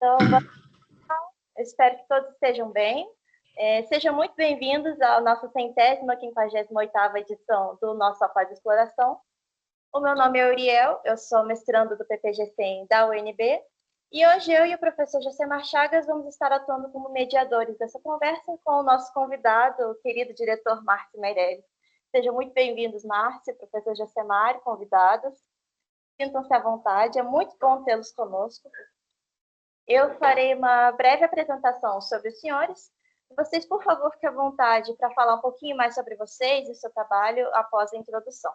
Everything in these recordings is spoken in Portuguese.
Então, eu espero que todos estejam bem. Sejam muito bem-vindos à nossa 158ª edição do nosso Após Exploração. O meu nome é Uriel, eu sou mestrando do PPG-100 da UNB, e hoje eu e o professor Josemar Chagas vamos estar atuando como mediadores dessa conversa com o nosso convidado, o querido diretor Márcio Meirelles. Sejam muito bem-vindos, Márcio, professor Josemar, convidados. Sintam-se à vontade, é muito bom tê-los conosco. Eu farei uma breve apresentação sobre os senhores. Vocês, por favor, fiquem à vontade para falar um pouquinho mais sobre vocês e seu trabalho após a introdução.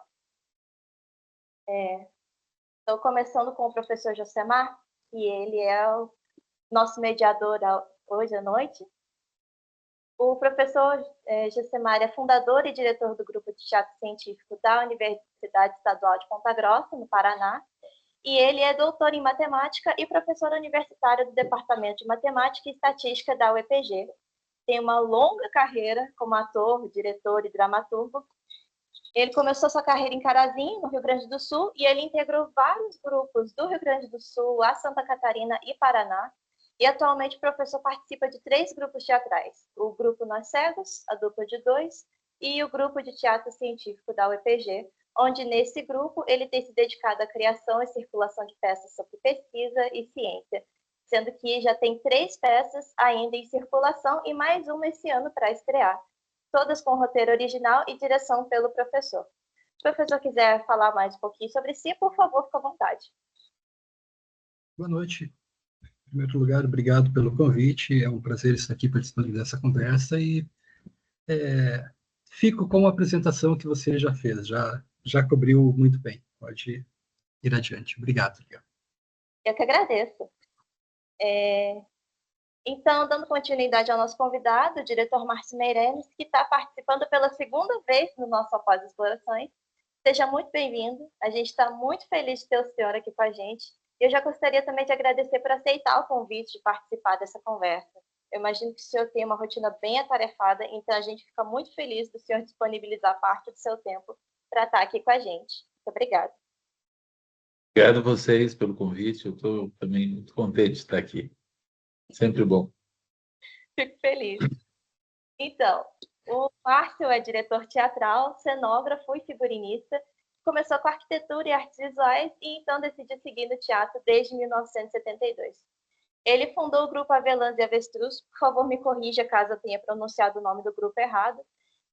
Estou começando com o professor Josemar, que ele é o nosso mediador hoje à noite. O professor Josemar é fundador e diretor do Grupo de Teatro Científico da Universidade Estadual de Ponta Grossa, no Paraná, e ele é doutor em matemática e professor universitário do Departamento de Matemática e Estatística da UEPG. Tem uma longa carreira como ator, diretor e dramaturgo. Ele começou sua carreira em Carazinho, no Rio Grande do Sul, e ele integrou vários grupos do Rio Grande do Sul, a Santa Catarina e Paraná. E atualmente o professor participa de 3 grupos teatrais: o grupo Nós Cegos, a dupla de 2, e o grupo de teatro científico da UEPG, onde nesse grupo ele tem se dedicado à criação e circulação de peças sobre pesquisa e ciência, sendo que já tem 3 peças ainda em circulação e mais uma esse ano para estrear, todas com roteiro original e direção pelo professor. Se o professor quiser falar mais um pouquinho sobre si, por favor, fique à vontade. Boa noite. Em primeiro lugar, obrigado pelo convite. É um prazer estar aqui participando dessa conversa e fico com a apresentação que você já fez, já cobriu muito bem. Pode ir adiante. Obrigado, Leon. Eu que agradeço. Então, dando continuidade ao nosso convidado, o diretor Márcio Meirelles, que está participando pela segunda vez no nosso Após Explorações. Seja muito bem-vindo. A gente está muito feliz de ter o senhor aqui com a gente. Eu já gostaria também de agradecer por aceitar o convite de participar dessa conversa. Eu imagino que o senhor tem uma rotina bem atarefada, então a gente fica muito feliz do senhor disponibilizar parte do seu tempo para estar aqui com a gente. Muito obrigada. Obrigado a vocês pelo convite. Eu estou também muito contente de estar aqui. Sempre bom. Fico feliz. Então, o Márcio é diretor teatral, cenógrafo e figurinista. Começou com arquitetura e artes visuais e então decidiu seguir no teatro desde 1972. Ele fundou o grupo Avelãs e Avestruz. Por favor, me corrija caso eu tenha pronunciado o nome do grupo errado.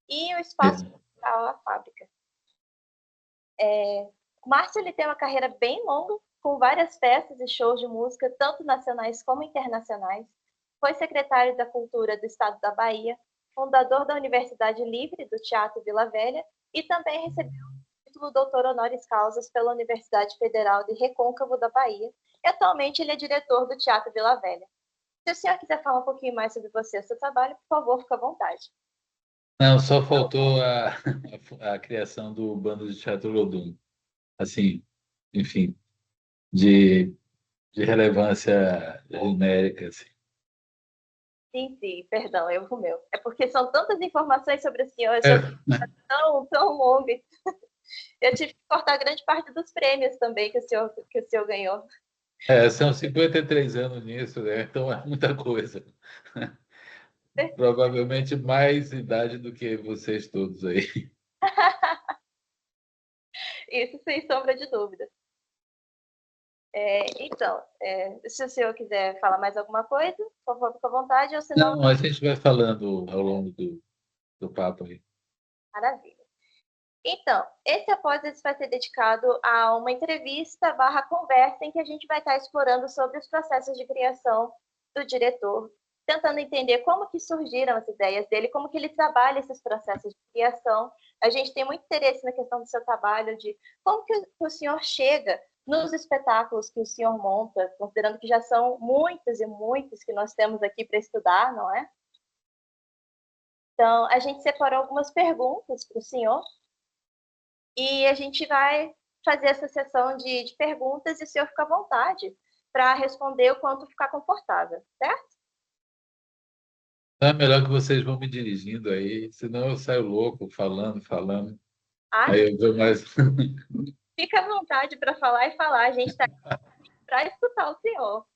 E o Espaço Cultural A Fábrica. O Márcio ele tem uma carreira bem longa, com várias peças e shows de música, tanto nacionais como internacionais. Foi secretário da Cultura do Estado da Bahia, fundador da Universidade Livre do Teatro Vila Velha e também recebeu o título doutor honoris causa pela Universidade Federal de Recôncavo da Bahia. E atualmente ele é diretor do Teatro Vila Velha. Se o senhor quiser falar um pouquinho mais sobre você e o seu trabalho, por favor, fique à vontade. Não, só faltou a criação do Bando de Teatro Lodum. Assim, enfim, de relevância genérica. Assim. Sim, perdão, erro meu. É porque são tantas informações sobre o senhor, tão longas. Eu tive que cortar grande parte dos prêmios também que o senhor ganhou. São 53 anos nisso, né? Então é muita coisa. Provavelmente mais idade do que vocês todos aí. Isso sem sombra de dúvida. Então, se o senhor quiser falar mais alguma coisa, por favor, fique à vontade, ou senão... Não, a gente vai falando ao longo do papo aí. Maravilha. Então, esse após vai ser dedicado a uma entrevista / conversa em que a gente vai estar explorando sobre os processos de criação do diretor, tentando entender como que surgiram as ideias dele, como que ele trabalha esses processos de criação. A gente tem muito interesse na questão do seu trabalho, de como que o senhor chega nos espetáculos que o senhor monta, considerando que já são muitos e muitos que nós temos aqui para estudar, não é? Então, a gente separou algumas perguntas para o senhor e a gente vai fazer essa sessão de perguntas e o senhor fica à vontade para responder o quanto ficar confortável, certo? Então é melhor que vocês vão me dirigindo aí, senão eu saio louco falando. Aí eu vou mais... Fica à vontade para falar e falar. A gente está aqui para escutar o senhor.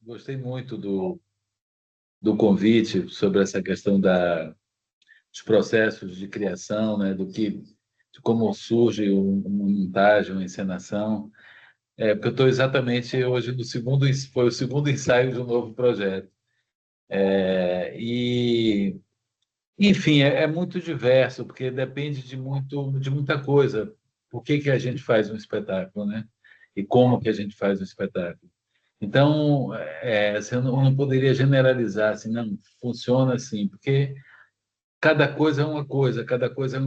gostei muito do convite sobre essa questão dos processos de criação, né, de como surge uma montagem, uma encenação. Porque eu estou exatamente hoje foi o segundo ensaio de um novo projeto. E, enfim, é muito diverso, porque depende de muita coisa. Por que a gente faz um espetáculo, né? E como que a gente faz um espetáculo. Então, assim, eu não poderia generalizar, assim, não, funciona assim, porque cada coisa é uma coisa, cada coisa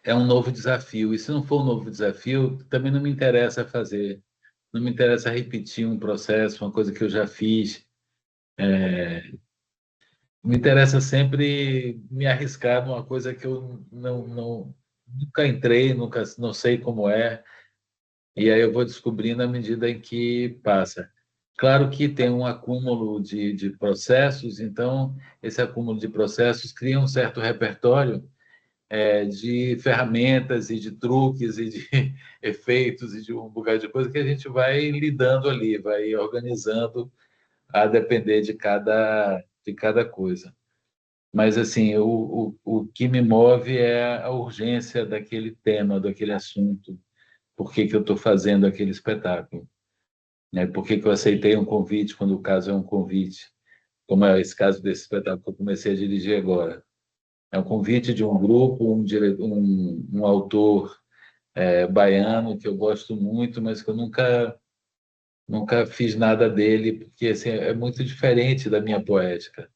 é um novo desafio. E se não for um novo desafio, também não me interessa fazer. Não me interessa repetir um processo, uma coisa que eu já fiz. Me interessa sempre me arriscar numa coisa que eu nunca entrei, nunca não sei como é. E aí eu vou descobrindo à medida em que passa. Claro que tem um acúmulo de processos, então esse acúmulo de processos cria um certo repertório de ferramentas e de truques e de efeitos e de um bocado de coisa que a gente vai lidando ali, vai organizando a depender de cada coisa. Mas, assim, o que me move é a urgência daquele tema, daquele assunto. Por que eu estou fazendo aquele espetáculo? Né? Por que eu aceitei um convite quando o caso é um convite? Como é esse caso desse espetáculo que eu comecei a dirigir agora. É um convite de um grupo, um autor baiano que eu gosto muito, mas que eu nunca fiz nada dele, porque assim, é muito diferente da minha poética.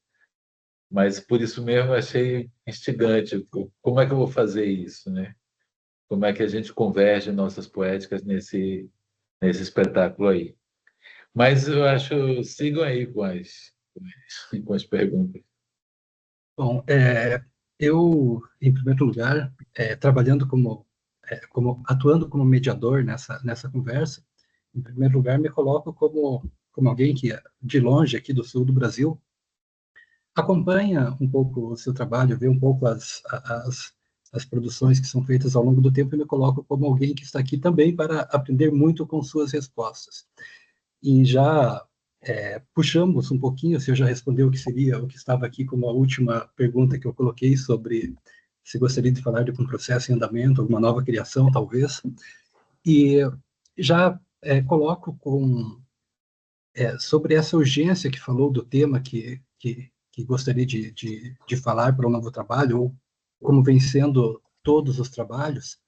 Mas por isso mesmo eu achei instigante. Como é que eu vou fazer isso, né? Como é que a gente converge nossas poéticas nesse espetáculo aí? Mas eu acho, sigam aí com as perguntas. Bom, eu, em primeiro lugar, trabalhando atuando como mediador nessa conversa, em primeiro lugar, me coloco como alguém que, de longe, aqui do sul do Brasil, acompanha um pouco o seu trabalho, vê um pouco as produções que são feitas ao longo do tempo e me coloco como alguém que está aqui também para aprender muito com suas respostas. E já puxamos um pouquinho, você já respondeu o que seria, o que estava aqui como a última pergunta que eu coloquei sobre se gostaria de falar de um processo em andamento, alguma nova criação, talvez. E já coloco sobre essa urgência que falou do tema que gostaria de falar para um novo trabalho, ou como vem sendo todos os trabalhos,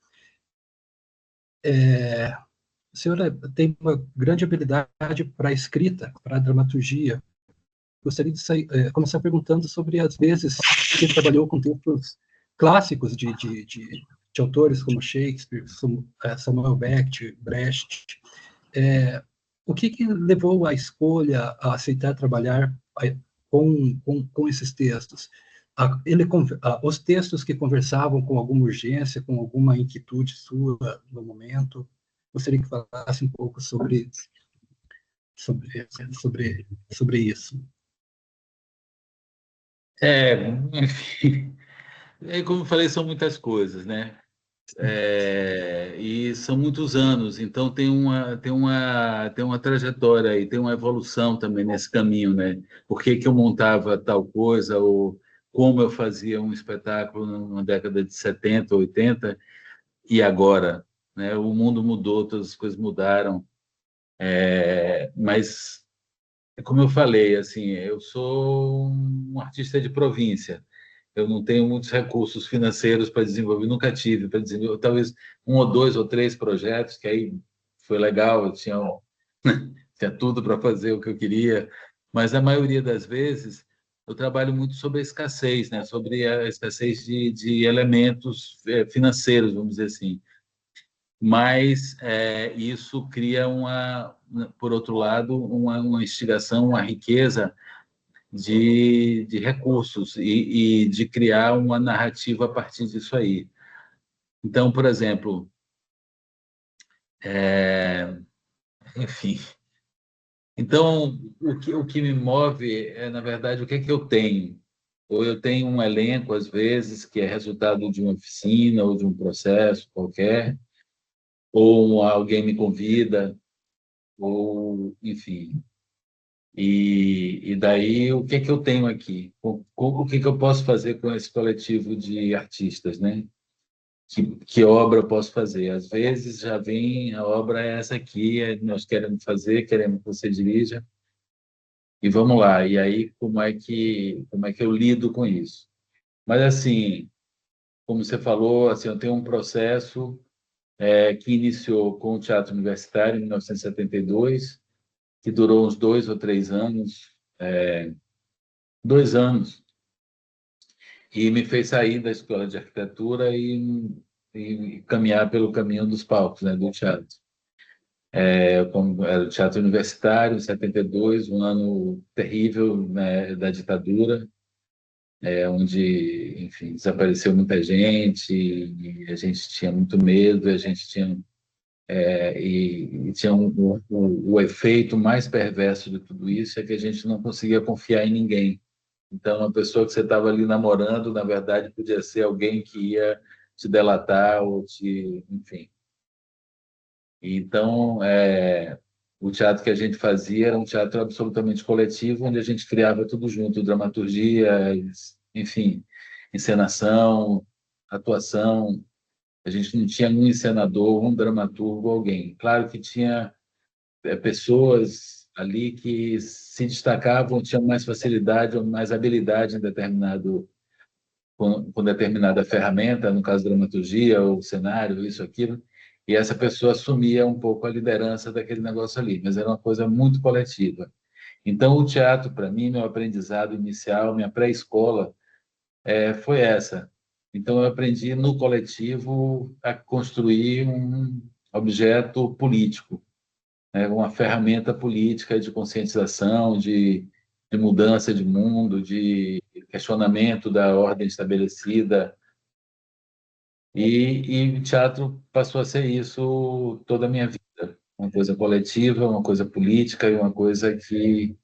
a senhora tem uma grande habilidade para a escrita, para a dramaturgia. Gostaria de começar perguntando sobre as vezes que ele trabalhou com textos clássicos de autores como Shakespeare, Samuel Beckett, Brecht. O que levou à escolha a aceitar trabalhar com esses textos? Os textos que conversavam com alguma urgência, com alguma inquietude sua no momento. Gostaria que falasse um pouco sobre isso. Enfim, como eu falei, são muitas coisas, né? E são muitos anos, então tem uma trajetória aí, tem uma evolução também nesse caminho, né? Por que eu montava tal coisa, ou como eu fazia um espetáculo na década de 70, 80, e agora, né? O mundo mudou, todas as coisas mudaram, mas, como eu falei, assim, eu sou um artista de província, eu não tenho muitos recursos financeiros para desenvolver, nunca tive para desenvolver, talvez um ou dois ou três projetos, que aí foi legal, eu tinha tudo para fazer o que eu queria, mas a maioria das vezes eu trabalho muito sobre a escassez, né? Sobre a escassez de elementos financeiros, vamos dizer assim. Mas isso cria por outro lado, uma instigação, uma riqueza de recursos e de criar uma narrativa a partir disso aí. Então, por exemplo, enfim. Então, o que me move na verdade, o que é que eu tenho? Ou eu tenho um elenco, às vezes, que é resultado de uma oficina ou de um processo qualquer, ou alguém me convida, ou enfim. E daí, o que é que eu tenho aqui? O que é que eu posso fazer com esse coletivo de artistas, né? Que obra eu posso fazer? Às vezes já vem, a obra é essa aqui, nós queremos fazer, queremos que você dirija, e vamos lá. E aí, como é que eu lido com isso? Mas, assim, como você falou, assim, eu tenho um processo que iniciou com o Teatro Universitário em 1972, que durou uns 2 ou 3 anos, 2 anos, e me fez sair da escola de arquitetura e caminhar pelo caminho dos palcos, né, do teatro. Era o Teatro Universitário, em 72, um ano terrível, né, da ditadura, onde, enfim, desapareceu muita gente, e a gente tinha muito medo, a gente tinha e tinha o efeito mais perverso de tudo isso é que a gente não conseguia confiar em ninguém. Então, a pessoa que você estava ali namorando, na verdade, podia ser alguém que ia te delatar ou te, enfim. Então, o teatro que a gente fazia era um teatro absolutamente coletivo, onde a gente criava tudo junto, dramaturgia, enfim, encenação, atuação. A gente não tinha um encenador, um dramaturgo, alguém. Claro que tinha pessoas ali que se destacavam, tinham mais facilidade ou mais habilidade em com determinada ferramenta, no caso dramaturgia ou cenário, isso, aquilo, e essa pessoa assumia um pouco a liderança daquele negócio ali, mas era uma coisa muito coletiva. Então, o teatro, para mim, meu aprendizado inicial, minha pré-escola, foi essa. Então, eu aprendi no coletivo a construir um objeto político, né? Uma ferramenta política de conscientização, de mudança de mundo, de questionamento da ordem estabelecida. E o teatro passou a ser isso toda a minha vida. Uma coisa coletiva, uma coisa política e uma coisa que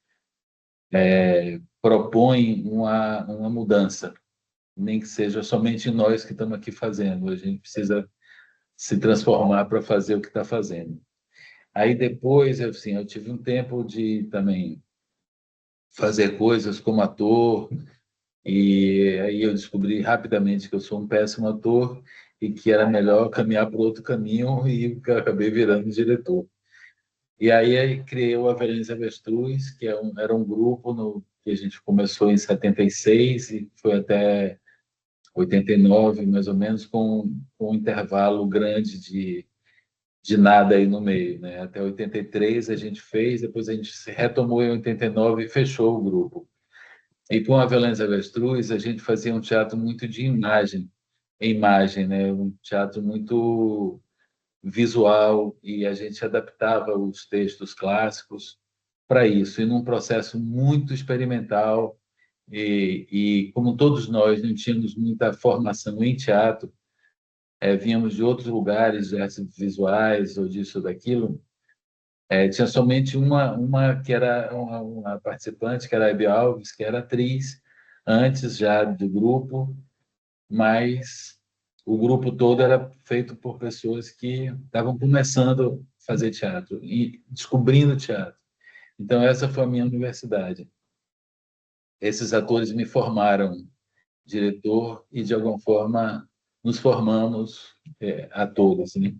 propõe uma mudança, nem que seja somente nós que estamos aqui fazendo. A gente precisa se transformar para fazer o que está fazendo. Aí depois, assim, eu tive um tempo de também fazer coisas como ator, e aí eu descobri rapidamente que eu sou um péssimo ator e que era melhor caminhar por outro caminho, e eu acabei virando diretor. E aí criei o Avelães Avestruz, que era um grupo que a gente começou em 76 e foi até 89, mais ou menos, com um intervalo grande de nada aí no meio, né? Até 83 a gente fez, depois a gente se retomou em 89 e fechou o grupo. E com a Violência Avestruz, a gente fazia um teatro muito de imagem, né? Um teatro muito visual, e a gente adaptava os textos clássicos para isso, e num processo muito experimental, e como todos nós não tínhamos muita formação em teatro, vínhamos de outros lugares, de artes visuais ou disso ou daquilo. Tinha somente uma que era uma participante, que era a Hebe Alves, que era atriz antes já do grupo, mas o grupo todo era feito por pessoas que estavam começando a fazer teatro e descobrindo teatro. Então, essa foi a minha universidade. Esses atores me formaram diretor e, de alguma forma, nos formamos atores, né?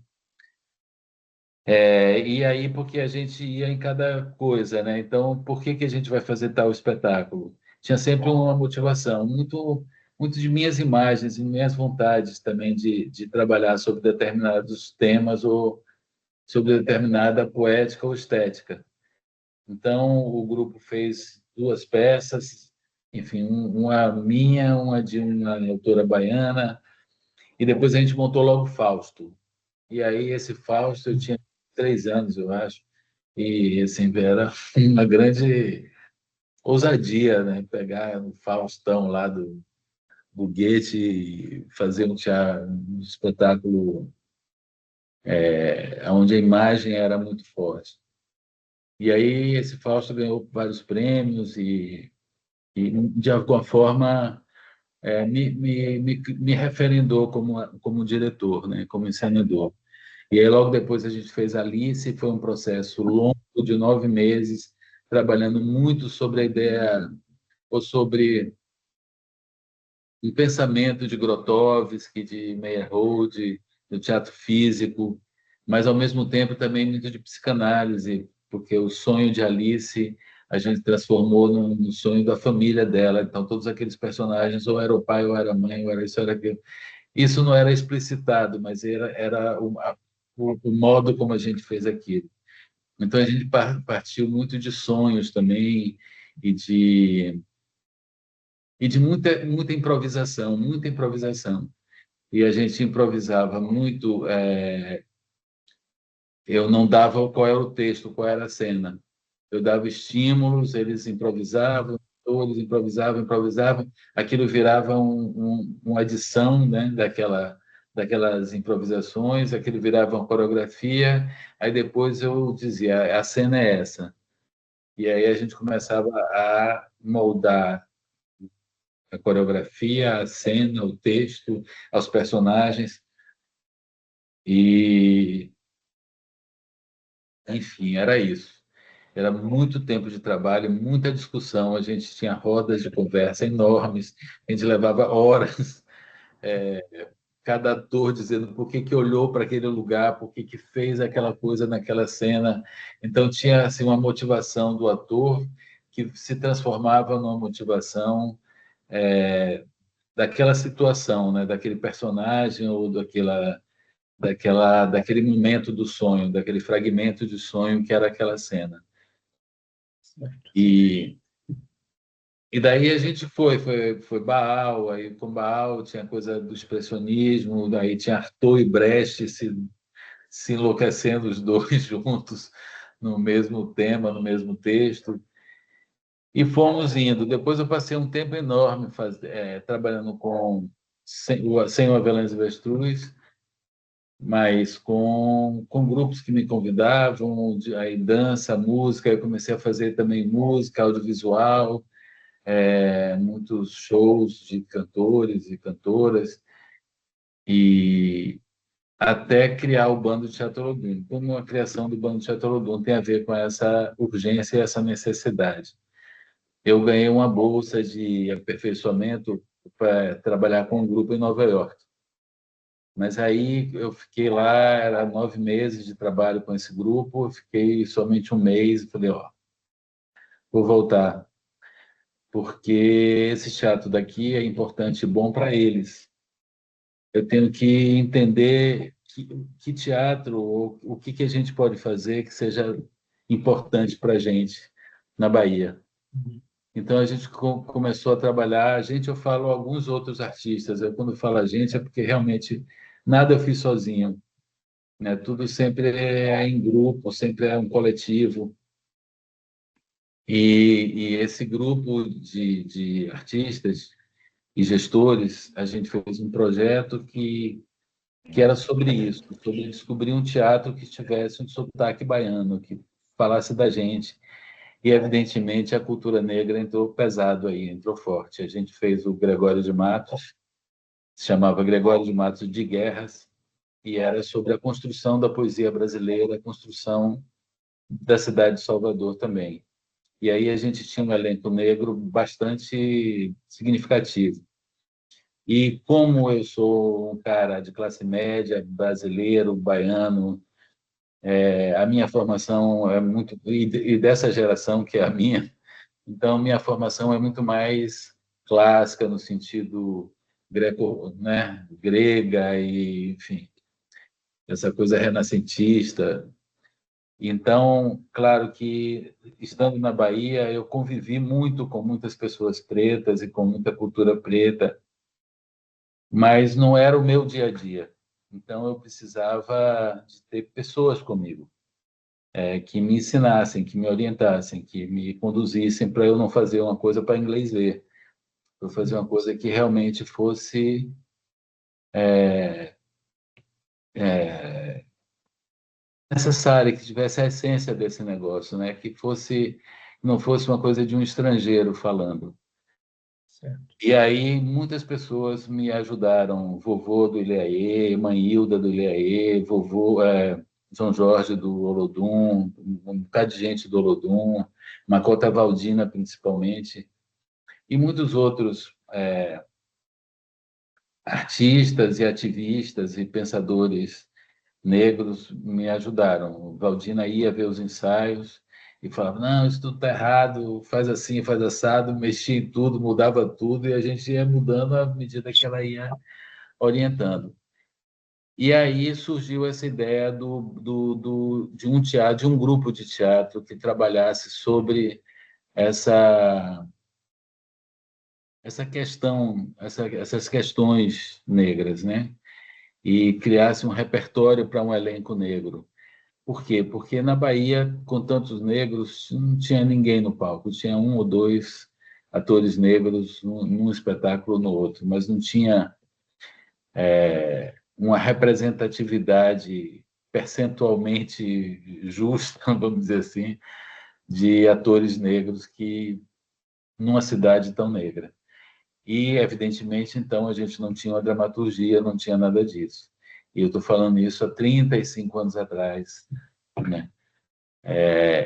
E aí, porque a gente ia em cada coisa, né? Então, por que a gente vai fazer tal espetáculo? Tinha sempre uma motivação, muito de minhas imagens e minhas vontades também de trabalhar sobre determinados temas ou sobre determinada poética ou estética. Então, o grupo fez 2 peças, enfim, uma minha, uma de uma autora baiana, e depois a gente montou logo Fausto. E aí, esse Fausto, eu tinha 3 anos, eu acho, e assim, era uma grande ousadia, né? Pegar o Faustão lá do Goethe e fazer um espetáculo onde a imagem era muito forte. E aí, esse Fausto ganhou vários prêmios e de alguma forma, me referendou como diretor, né? Como encenador. E aí, logo depois, a gente fez Alice, foi um processo longo de 9 meses, trabalhando muito sobre a ideia, ou sobre um pensamento de Grotowski, de Meyerhold, do teatro físico, mas, ao mesmo tempo, também muito de psicanálise, porque o sonho de Alice a gente transformou no sonho da família dela. Então, todos aqueles personagens, ou era o pai, ou era a mãe, ou era isso, ou era aquilo. Isso não era explicitado, mas era o modo como a gente fez aquilo. Então, a gente partiu muito de sonhos também e de muita improvisação, muita improvisação. E a gente improvisava muito. Eu não dava qual era o texto, qual era a cena. Eu dava estímulos, eles improvisavam, todos improvisavam, improvisavam. Aquilo virava uma adição, né, daquelas improvisações, aquilo virava uma coreografia. Aí depois eu dizia, a cena é essa. E aí a gente começava a moldar a coreografia, a cena, o texto, aos personagens. E, enfim, era isso. Era muito tempo de trabalho, muita discussão. A gente tinha rodas de conversa enormes, a gente levava horas, cada ator dizendo por que olhou para aquele lugar, por que fez aquela coisa naquela cena. Então, tinha assim, uma motivação do ator que se transformava numa motivação daquela situação, né? Daquele personagem ou daquele momento do sonho, daquele fragmento de sonho que era aquela cena. E daí a gente foi Baal, aí com Baal tinha coisa do expressionismo, daí tinha Artaud e Brecht se enlouquecendo os dois juntos no mesmo tema, no mesmo texto. E fomos indo. Depois eu passei um tempo enorme trabalhando sem o Avelães e Avestruz, mas com grupos que me convidavam, aí dança, música. Eu comecei a fazer também música, audiovisual, muitos shows de cantores e cantoras, e até criar o Bando de Teatro Olodum. Como a criação do Bando de Teatro Olodum tem a ver com essa urgência e essa necessidade. Eu ganhei uma bolsa de aperfeiçoamento para trabalhar com um grupo em Nova York. Mas aí eu fiquei lá, era 9 meses de trabalho com esse grupo, eu fiquei somente um mês e falei, ó, vou voltar, porque esse teatro daqui é importante e bom para eles. Eu tenho que entender que teatro, ou o que a gente pode fazer que seja importante para a gente na Bahia. Então, a gente começou a trabalhar. A gente, eu falo alguns outros artistas. Quando falo a gente, é porque realmente nada eu fiz sozinho, né? Tudo sempre é em grupo, sempre é um coletivo. E esse grupo de artistas e gestores, a gente fez um projeto que era sobre isso, sobre descobrir um teatro que tivesse um sotaque baiano, que falasse da gente. E, evidentemente, a cultura negra entrou pesado aí, entrou forte. A gente fez o Gregório de Matos, se chamava Gregório de Matos de Guerras, e era sobre a construção da poesia brasileira, a construção da cidade de Salvador também. E aí a gente tinha um elenco negro bastante significativo. E como eu sou um cara de classe média, brasileiro, baiano, a minha formação é muito... E dessa geração que é a minha, então minha formação é muito mais clássica, no sentido greco, né? Grega, e, enfim, essa coisa renascentista. Então, claro que, estando na Bahia, eu convivi muito com muitas pessoas pretas e com muita cultura preta, mas não era o meu dia a dia. Então, eu precisava de ter pessoas comigo, que me ensinassem, que me orientassem, que me conduzissem para eu não fazer uma coisa para inglês ver, para fazer uma coisa que realmente fosse necessária, que tivesse a essência desse negócio, né? Que não fosse uma coisa de um estrangeiro falando. Certo. E aí muitas pessoas me ajudaram, vovô do Ilhaê, mãe Hilda do Ilhaê, vovô São Jorge do Olodum, um bocado de gente do Olodum, Macota Valdina principalmente, e muitos outros artistas e ativistas e pensadores negros me ajudaram. Valdina ia ver os ensaios e falava, não, isso tudo está errado, faz assim, faz assado, mexia em tudo, mudava tudo, e a gente ia mudando à medida que ela ia orientando. E aí surgiu essa ideia de um teatro, de um grupo de teatro que trabalhasse sobre essa questão, essas questões negras, né? E criasse um repertório para um elenco negro. Por quê? Porque na Bahia, com tantos negros, não tinha ninguém no palco. Tinha um ou dois atores negros num espetáculo ou no outro, mas não tinha uma representatividade percentualmente justa, vamos dizer assim, de atores negros que numa cidade tão negra. E, evidentemente, então, a gente não tinha uma dramaturgia, não tinha nada disso. E eu estou falando isso há 35 anos atrás, né?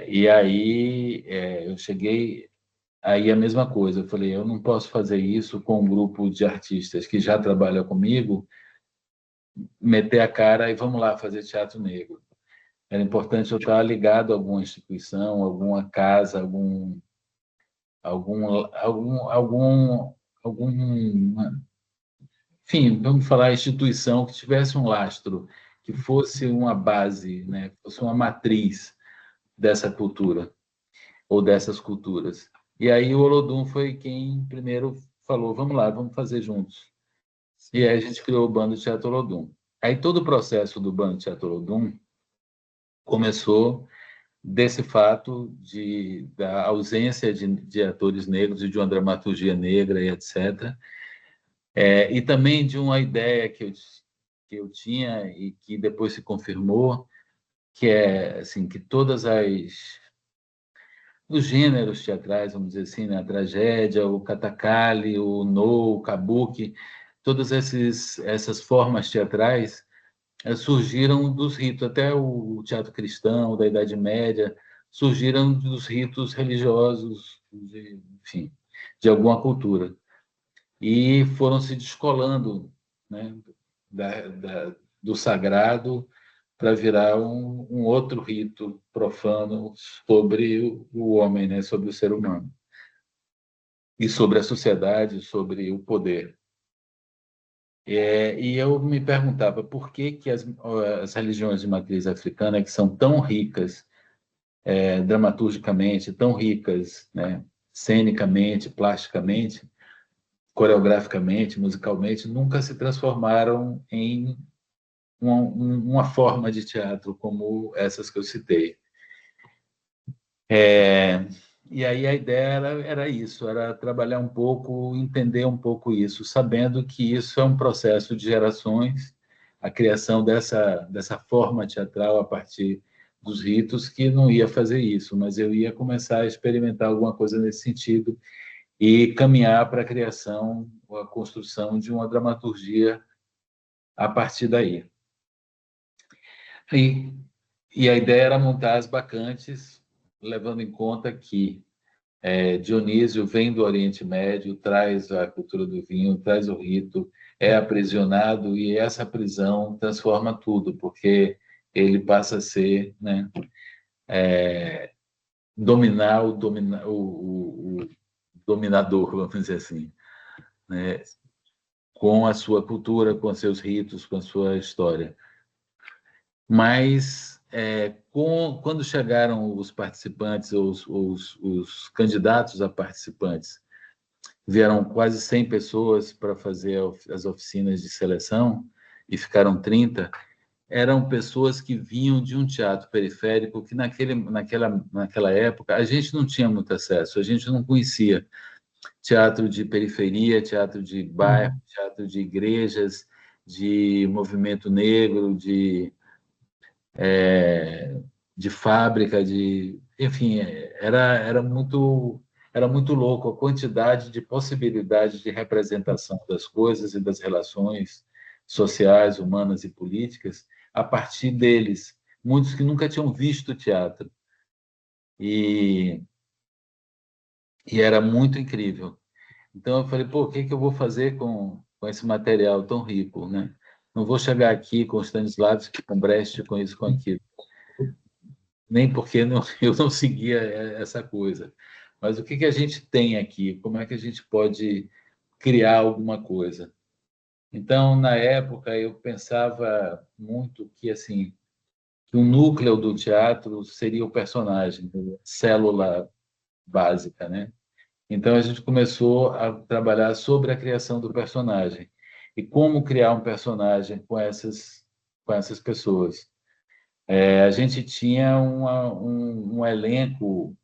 E aí eu cheguei, aí a mesma coisa, eu falei, eu não posso fazer isso com um grupo de artistas que já trabalha comigo, meter a cara e vamos lá fazer teatro negro. Era importante eu estar ligado a alguma instituição, alguma casa, algum, algum, algum, algum, enfim, vamos falar instituição que tivesse um lastro, que fosse uma base, né, fosse uma matriz dessa cultura ou dessas culturas. E aí o Olodum foi quem primeiro falou, vamos lá, vamos fazer juntos. E aí a gente criou o Bando de Teatro Olodum. Aí todo o processo do Bando de Teatro Olodum começou desse fato da ausência de atores negros e de uma dramaturgia negra e etc. E também de uma ideia que eu tinha e que depois se confirmou, que é assim, que todas os gêneros teatrais, vamos dizer assim, né? A tragédia, o katakali, o no, o kabuki, todas essas formas teatrais surgiram dos ritos, até o teatro cristão da Idade Média, surgiram dos ritos religiosos, enfim, de alguma cultura. E foram se descolando, né, do sagrado para virar um outro rito profano sobre o homem, né, sobre o ser humano. E sobre a sociedade, sobre o poder. E eu me perguntava por que as religiões de matriz africana, que são tão ricas dramaturgicamente, tão ricas, né, cenicamente, plasticamente, coreograficamente, musicalmente, nunca se transformaram em uma forma de teatro como essas que eu citei. E aí a ideia era isso, era trabalhar um pouco, entender um pouco isso, sabendo que isso é um processo de gerações, a criação dessa forma teatral a partir dos ritos, que não ia fazer isso, mas eu ia começar a experimentar alguma coisa nesse sentido e caminhar para a criação, a construção de uma dramaturgia a partir daí. E a ideia era montar as bacantes, levando em conta que Dionísio vem do Oriente Médio, traz a cultura do vinho, traz o rito, é aprisionado e essa prisão transforma tudo, porque ele passa a ser, né, dominar o dominador, vamos dizer assim, né, com a sua cultura, com seus ritos, com a sua história. Mas quando chegaram os participantes, os candidatos a participantes, vieram quase 100 pessoas para fazer as oficinas de seleção e ficaram 30, eram pessoas que vinham de um teatro periférico que naquela época a gente não tinha muito acesso, a gente não conhecia teatro de periferia, teatro de bairro, teatro de igrejas, de movimento negro, de fábrica, enfim, era muito era muito louco a quantidade de possibilidades de representação das coisas e das relações sociais, humanas e políticas a partir deles, muitos que nunca tinham visto teatro. E, e era muito incrível. Então eu falei, pô, o que que eu vou fazer com esse material tão rico, né? Não vou chegar aqui com Stanislavski, com Brecht, com isso, com aquilo. Nem porque não, eu não seguia essa coisa. Mas o que que a gente tem aqui? Como é que a gente pode criar alguma coisa? Então, na época, eu pensava muito que, assim, que o núcleo do teatro seria o personagem, a célula básica, né? Então, a gente começou a trabalhar sobre a criação do personagem e como criar um personagem com essas pessoas. A gente tinha um elenco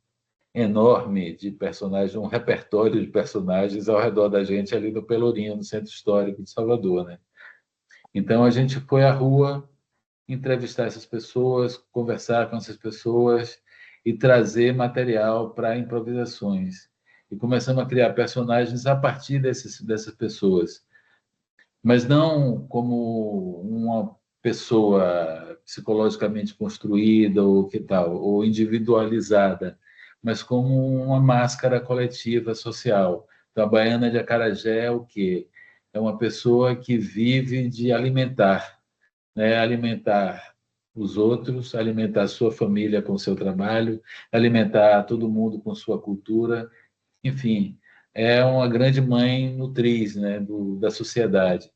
enorme de personagens, um repertório de personagens ao redor da gente ali no Pelourinho, no Centro Histórico de Salvador, né? Então, a gente foi à rua entrevistar essas pessoas, conversar com essas pessoas e trazer material para improvisações. E começamos a criar personagens a partir dessas pessoas, mas não como uma pessoa psicologicamente construída ou que tal, ou individualizada, mas como uma máscara coletiva social. Então, a baiana de acarajé é o quê? É uma pessoa que vive de alimentar, né? Alimentar os outros, alimentar a sua família com o seu trabalho, alimentar todo mundo com sua cultura, enfim, é uma grande mãe nutriz, né, da sociedade.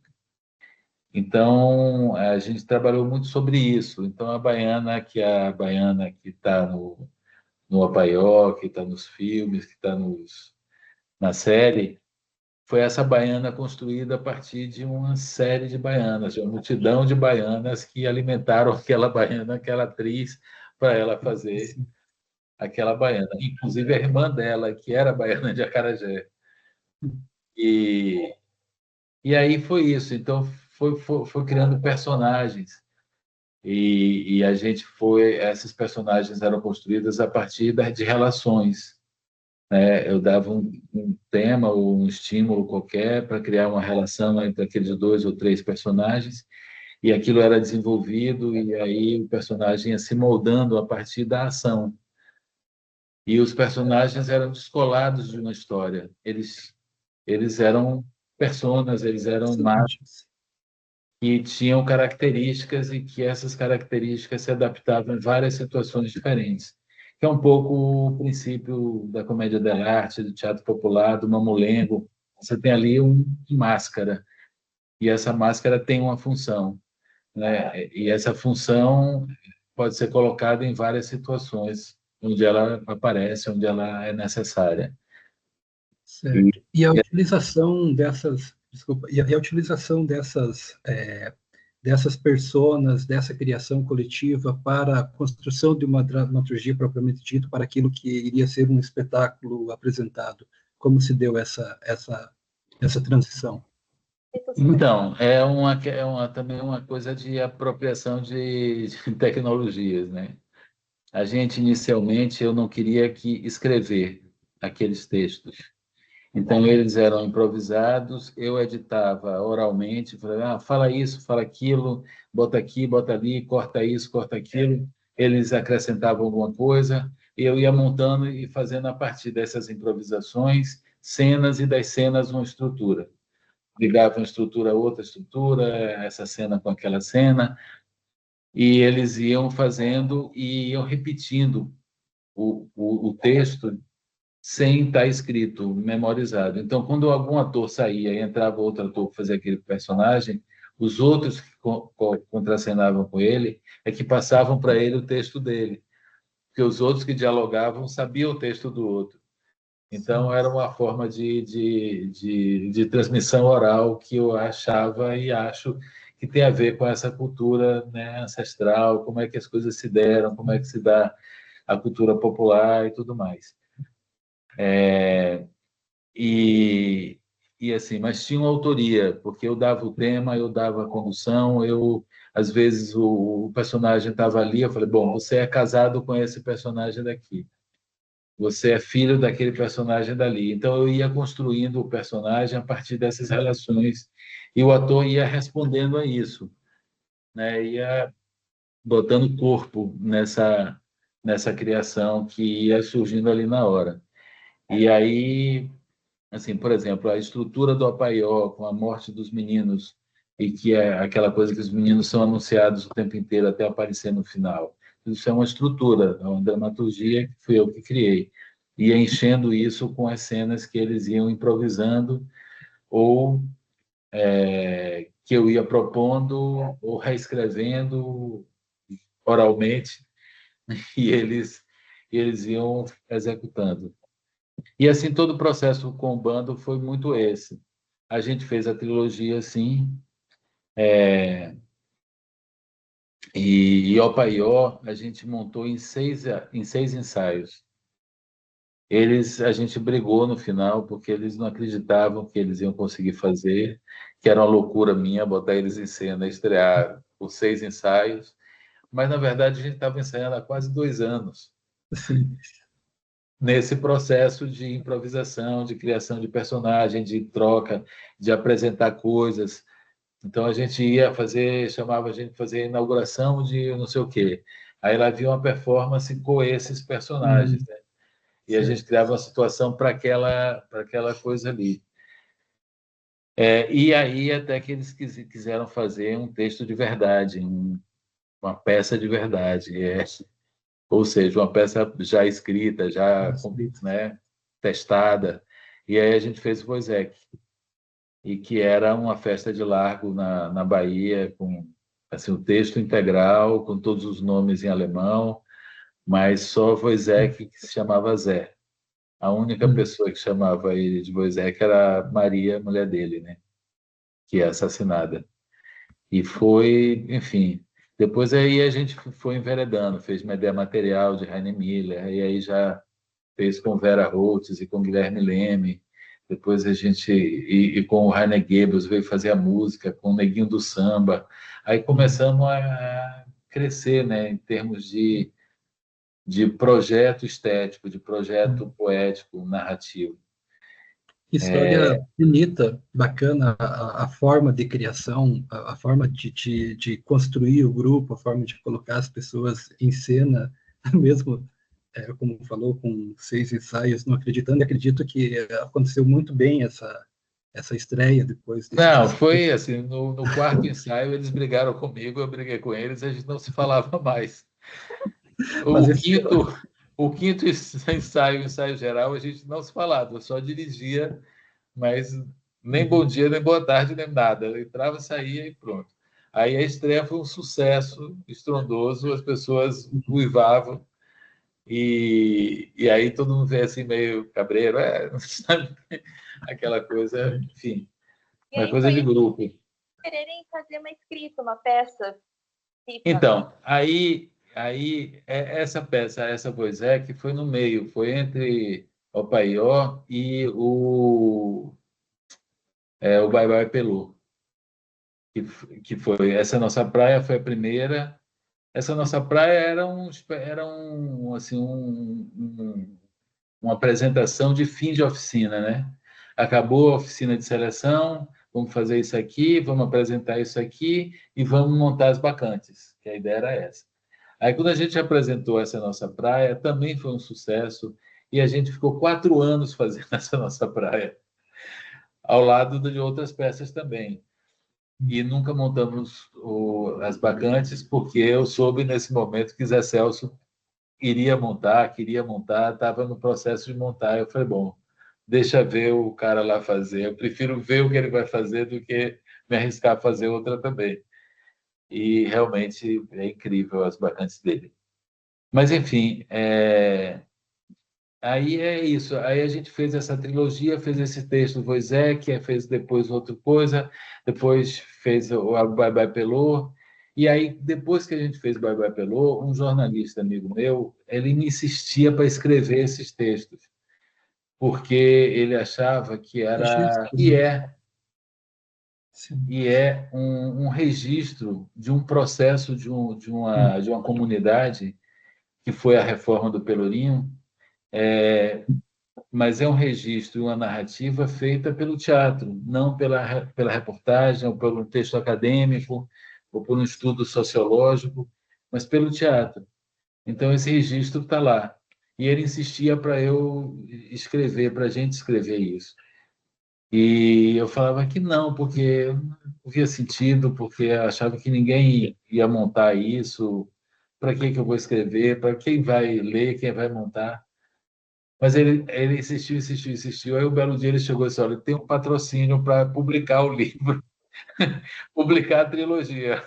Então, a gente trabalhou muito sobre isso. Então, a baiana que está no Apaió, que está nos filmes, que está na série, foi essa baiana construída a partir de uma série de baianas, de uma multidão de baianas que alimentaram aquela baiana, aquela atriz, para ela fazer aquela baiana. Inclusive a irmã dela, que era baiana de acarajé. E, e aí foi isso. Então, foi criando personagens. E a gente foi, essas personagens eram construídas a partir de relações, né? Eu dava um tema ou um estímulo qualquer para criar uma relação entre aqueles dois ou três personagens, e aquilo era desenvolvido, e aí o personagem ia se moldando a partir da ação. E os personagens eram descolados de uma história. Eles eram personas, eles eram que tinham características e que essas características se adaptavam em várias situações diferentes. Que é um pouco o princípio da comédia dell'arte, do teatro popular, do mamulengo. Você tem ali uma máscara, e essa máscara tem uma função, né? E essa função pode ser colocada em várias situações onde ela aparece, onde ela é necessária. Certo. E a utilização dessas, desculpa, e a utilização dessas personas, dessa criação coletiva para a construção de uma dramaturgia propriamente dita, para aquilo que iria ser um espetáculo apresentado. Como se deu essa transição? Então, também uma coisa de apropriação de tecnologias, né? A gente, inicialmente, eu não queria que escrever aqueles textos. Então, eles eram improvisados, eu editava oralmente, falava, fala isso, fala aquilo, bota aqui, bota ali, corta isso, corta aquilo. Eles acrescentavam alguma coisa, e eu ia montando e fazendo a partir dessas improvisações, cenas, e das cenas uma estrutura. Ligava uma estrutura a outra estrutura, essa cena com aquela cena, e eles iam fazendo e iam repetindo o texto sem estar escrito, memorizado. Então, quando algum ator saía e entrava outro ator para fazer aquele personagem, os outros que contracenavam com ele é que passavam para ele o texto dele, porque os outros que dialogavam sabiam o texto do outro. Então, era uma forma de transmissão oral que eu achava e acho que tem a ver com essa cultura, né, ancestral, como é que as coisas se deram, como é que se dá a cultura popular e tudo mais. E, assim, mas tinha uma autoria, porque eu dava o tema, eu dava a condução, às vezes o personagem estava ali, eu falei, bom, você é casado com esse personagem daqui. você é filho daquele personagem dali. Então, eu ia construindo o personagem a partir dessas relações e o ator ia respondendo a isso, né? Ia botando corpo nessa criação que ia surgindo ali na hora. E aí, assim, por exemplo, a estrutura do Apaió com a morte dos meninos e que é aquela coisa que os meninos são anunciados o tempo inteiro até aparecer no final. Isso é uma estrutura, é uma dramaturgia que fui eu que criei. Ia enchendo isso com as cenas que eles iam improvisando ou que eu ia propondo ou reescrevendo oralmente e eles iam executando. E assim todo o processo com o bando foi muito esse. A gente fez a trilogia assim, e Ió a gente montou em seis ensaios. A gente brigou no final porque eles não acreditavam que eles iam conseguir fazer, que era uma loucura minha botar eles em cena, estrear por 6 ensaios, mas na verdade a gente estava ensaiando há quase 2 anos. Sim. Nesse processo de improvisação, de criação de personagem, de troca, de apresentar coisas. Então a gente ia fazer, chamava a gente para fazer a inauguração de não sei o quê. Aí lá havia uma performance com esses personagens, né? E a Certo. gente criava uma situação para aquela coisa ali. E aí até que eles quiseram fazer um texto de verdade, uma peça de verdade. Ou seja, uma peça já escrita, já, né, testada. E aí a gente fez o Wozzeck, e que era uma festa de largo na Bahia, com assim, o texto integral, com todos os nomes em alemão, mas só Wozzeck que se chamava Zé. A única pessoa que chamava ele de Wozzeck era a Maria, mulher dele, né, que é assassinada. E foi, enfim. Depois aí a gente foi enveredando, fez Medea Material de Heine Miller, e aí já fez com Vera Holtz e com Guilherme Leme. Depois a gente, e com o Rainer Goebbels, veio fazer a música, com o Neguinho do Samba. Aí começamos a crescer, né, em termos de projeto estético, de projeto poético, narrativo. História bonita, bacana, a forma de criação, a forma de construir o grupo, a forma de colocar as pessoas em cena, mesmo, como falou, com 6 ensaios, não acreditando, e acredito que aconteceu muito bem essa estreia depois Não, desse... foi assim, no quarto ensaio eles brigaram comigo, eu briguei com eles, a gente não se falava mais. Mas O esse... quinto, o quinto ensaio, o ensaio geral, a gente não se falava, eu só dirigia, mas nem bom dia, nem boa tarde, nem nada. Eu entrava, saía e pronto. Aí a estreia foi um sucesso estrondoso, as pessoas uivavam, e aí todo mundo veio assim meio cabreiro, sabe? Aquela coisa, enfim, E uma aí coisa foi de isso grupo. quererem fazer uma escrita, uma peça. Fica. Então, aí essa peça, essa poesia que foi no meio, foi entre o Paió e o Bye Bye Pelô, que foi essa nossa praia foi a primeira. Essa nossa praia assim uma apresentação de fim de oficina, né? Acabou a oficina de seleção, vamos fazer isso aqui, vamos apresentar isso aqui e vamos montar as bacantes, que a ideia era essa. Aí, quando a gente apresentou essa nossa praia, também foi um sucesso, e a gente ficou 4 anos fazendo essa nossa praia, ao lado de outras peças também. E nunca montamos as bacantes, porque eu soube nesse momento que Zé Celso queria montar, estava no processo de montar. Eu falei, bom, deixa ver o cara lá fazer, eu prefiro ver o que ele vai fazer do que me arriscar a fazer outra também. E realmente é incrível as bacantes dele. Mas, enfim, aí é isso. Aí a gente fez essa trilogia, fez esse texto do Wozzeck, fez depois outra coisa, depois fez o Bye Bye Pelô. E aí, depois que a gente fez Bye Bye Pelô, um jornalista amigo meu, ele me insistia para escrever esses textos, porque ele achava que era, Registro, e né? é, Sim. e é um registro de um processo de uma comunidade, que foi a reforma do Pelourinho, mas é um registro, uma narrativa feita pelo teatro, não pela reportagem, ou pelo texto acadêmico, ou por um estudo sociológico, mas pelo teatro. Então, esse registro está lá. E ele insistia para eu escrever, para a gente escrever isso. E eu falava que não, porque não via sentido, porque achava que ninguém ia montar isso. Para que eu vou escrever? Para quem vai ler? Quem vai montar? Mas ele insistiu, insistiu, insistiu. Aí, um belo dia, ele chegou e disse: olha, tem um patrocínio para publicar o livro, publicar a trilogia.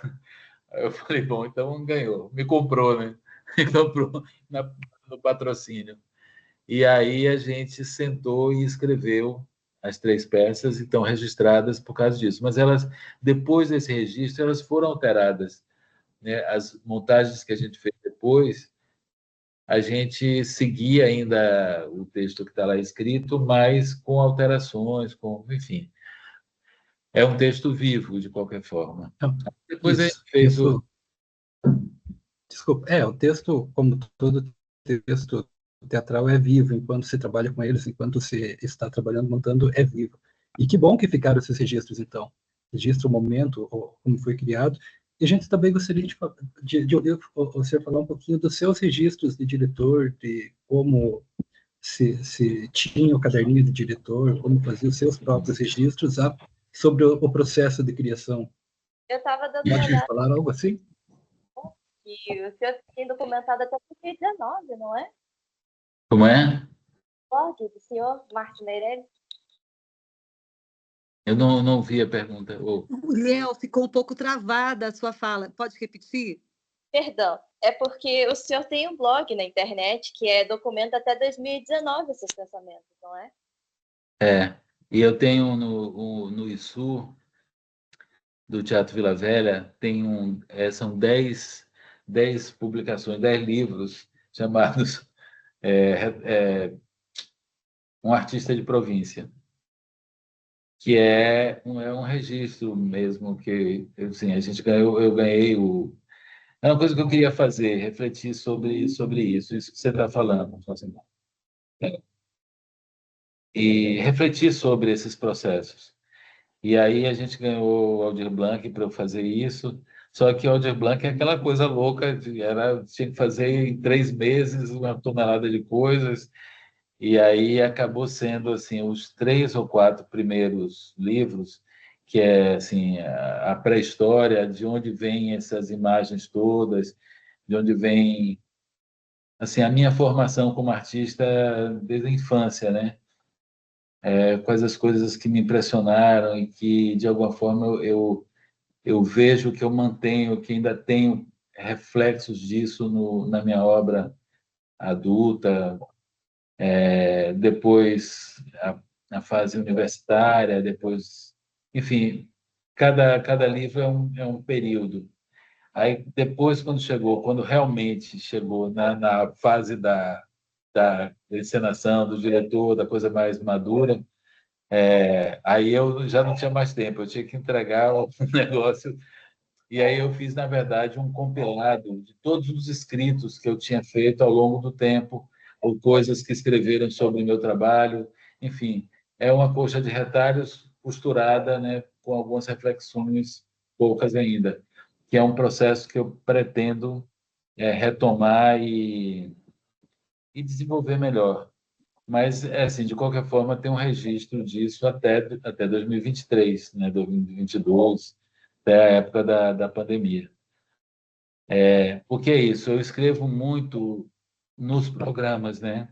Aí eu falei: bom, então ganhou. Me comprou, né? Me comprou no patrocínio. E aí a gente sentou e escreveu as 3 peças, e estão registradas por causa disso. Mas elas, depois desse registro, elas foram alteradas, né? As montagens que a gente fez depois, a gente seguia ainda o texto que está lá escrito, mas com alterações, enfim. É um texto vivo, de qualquer forma. Depois a gente fez o... Desculpa, o texto, como todo texto teatral, é vivo, enquanto se trabalha com eles, enquanto se está trabalhando, montando, é vivo. E que bom que ficaram esses registros, então. Registro o momento, como foi criado. E a gente também gostaria de ouvir o senhor falar um pouquinho dos seus registros de diretor, de como se tinha o caderninho de diretor, como fazia os seus próprios registros sobre o processo de criação. Eu estava dando uma Pode olhada falar algo assim? e o senhor tem documentado até 2019, não é? Como é? Blog do senhor Martin Meirelles. Eu não vi a pergunta. Léo, ficou um pouco travada a sua fala. Pode repetir? Perdão, é porque o senhor tem um blog na internet que documenta até 2019 esses pensamentos, não é? E eu tenho no ISU, do Teatro Vila Velha, são 10 publicações, 10 livros chamados Um Artista de Província, que é um registro mesmo que assim, a gente ganhou, eu ganhei é uma coisa que eu queria fazer, refletir sobre isso que você está falando, assim, e refletir sobre esses processos. E aí a gente ganhou o Aldir Blanc para eu fazer isso, só que o Aldir Blanc é aquela coisa louca, tinha que fazer em 3 meses 1 tonelada de coisas, e aí acabou sendo assim os 3 ou 4 primeiros livros, que é assim a pré-história, de onde vêm essas imagens todas, de onde vem assim a minha formação como artista desde a infância, né? Quais as coisas que me impressionaram e que de alguma forma eu vejo que eu mantenho, que ainda tenho reflexos disso na minha obra adulta, depois a fase universitária, depois, enfim, cada livro é um período. Aí depois, quando realmente chegou na fase da encenação, do diretor, da coisa mais madura, aí eu já não tinha mais tempo, eu tinha que entregar o negócio. E aí eu fiz, na verdade, um compilado de todos os escritos que eu tinha feito ao longo do tempo, ou coisas que escreveram sobre o meu trabalho. Enfim, é uma coxa de retalhos costurada, né, com algumas reflexões, poucas ainda, que é um processo que eu pretendo retomar e desenvolver melhor. Mas, assim, de qualquer forma, tem um registro disso até 2023, né, 2022, até a época da pandemia. Porque é isso, eu escrevo muito nos programas, né?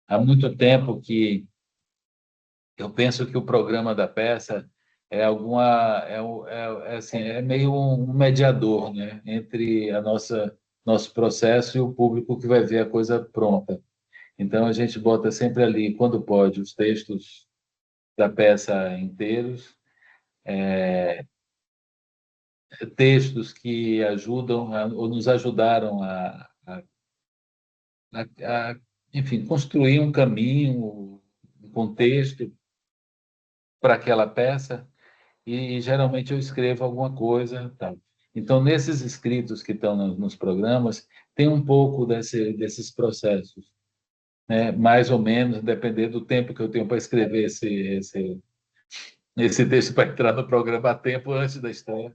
Há muito tempo que eu penso que o programa da peça assim, é meio um mediador, né, entre nosso processo e o público que vai ver a coisa pronta. Então a gente bota sempre ali, quando pode, os textos da peça inteiros, textos que ajudam ou nos ajudaram enfim, construir um caminho, um contexto para aquela peça, e geralmente eu escrevo alguma coisa, tá? Então, nesses escritos que estão nos programas, tem um pouco desses processos, né? Mais ou menos, dependendo do tempo que eu tenho para escrever esse texto para entrar no programa a tempo antes da estreia.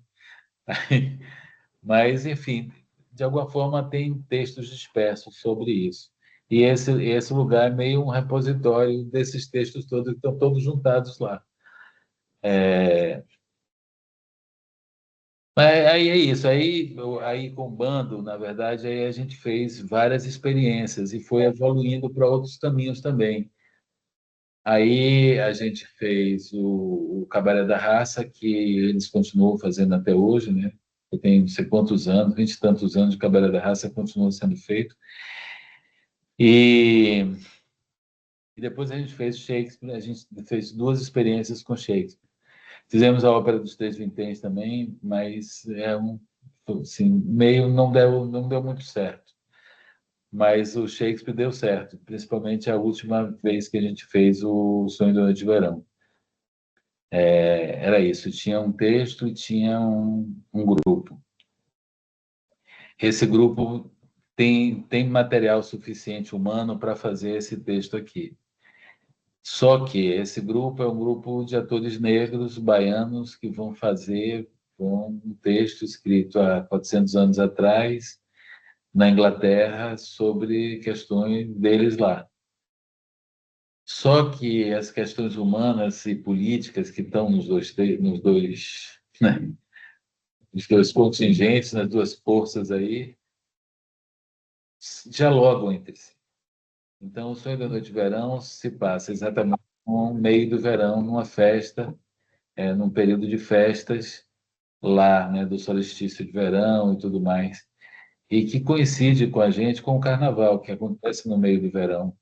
Mas, enfim, de alguma forma tem textos dispersos sobre isso. E esse lugar é meio um repositório desses textos todos, que estão todos juntados lá. Mas aí é isso. Aí com o bando, na verdade, aí a gente fez várias experiências e foi evoluindo para outros caminhos também. Aí a gente fez o Cabaré da Raça, que eles continuam fazendo até hoje, né? Eu tenho não sei quantos anos, 20 e tantos anos de Cabaré da Raça continua sendo feito. E depois a gente fez Shakespeare, a gente fez duas experiências com Shakespeare. Fizemos a Ópera dos Três Vinténs também, mas assim, meio não deu muito certo. Mas o Shakespeare deu certo, principalmente a última vez que a gente fez o Sonho da Noite de Verão. Era isso, tinha um texto e tinha um grupo. Esse grupo tem material suficiente humano para fazer esse texto aqui. Só que esse grupo é um grupo de atores negros, baianos, que vão fazer um texto escrito há 400 anos atrás, na Inglaterra, sobre questões deles lá. Só que as questões humanas e políticas que estão né, nos dois contingentes, nas duas forças aí, dialogam entre si. Então, o Sonho da Noite de Verão se passa exatamente no meio do verão, numa festa, num período de festas lá, né, do solstício de verão e tudo mais, e que coincide com a gente com o Carnaval, que acontece no meio do verão,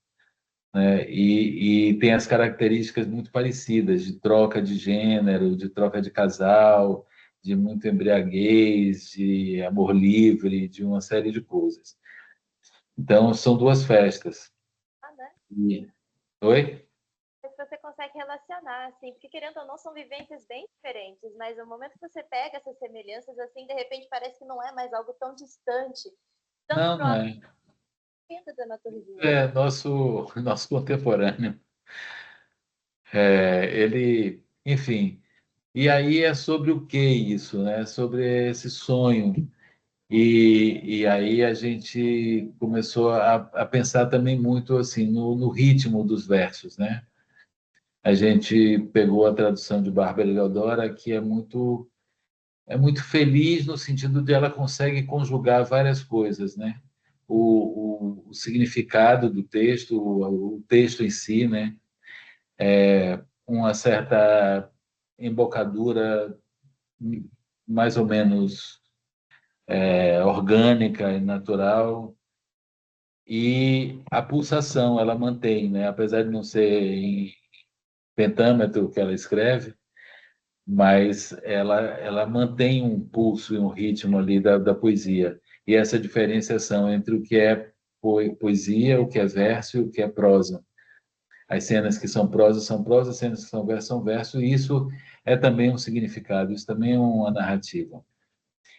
né, e tem as características muito parecidas, de troca de gênero, de troca de casal, de muito embriaguez, de amor livre, de uma série de coisas. Então, são duas festas. Né? Oi? Você consegue relacionar, assim, porque querendo ou não, são vivências bem diferentes, mas no momento que você pega essas semelhanças, assim, de repente parece que não é mais algo tão distante, Não, tanto não para é. a dramaturgia. É nosso contemporâneo. Ele, enfim. E aí é sobre o que isso, né? Sobre esse sonho. E aí a gente começou a pensar também muito assim no ritmo dos versos, né? A gente pegou a tradução de Bárbara Leodora, que é muito feliz no sentido de ela consegue conjugar várias coisas, né? O significado do texto, o texto em si, né? Uma certa embocadura mais ou menos orgânica e natural, e a pulsação ela mantém, né? Apesar de não ser em pentâmetro que ela escreve, mas ela mantém um pulso e um ritmo ali da poesia. E essa diferenciação entre o que é poesia, o que é verso e o que é prosa. As cenas que são prosa, as cenas que são verso, e isso é também um significado, isso também é uma narrativa.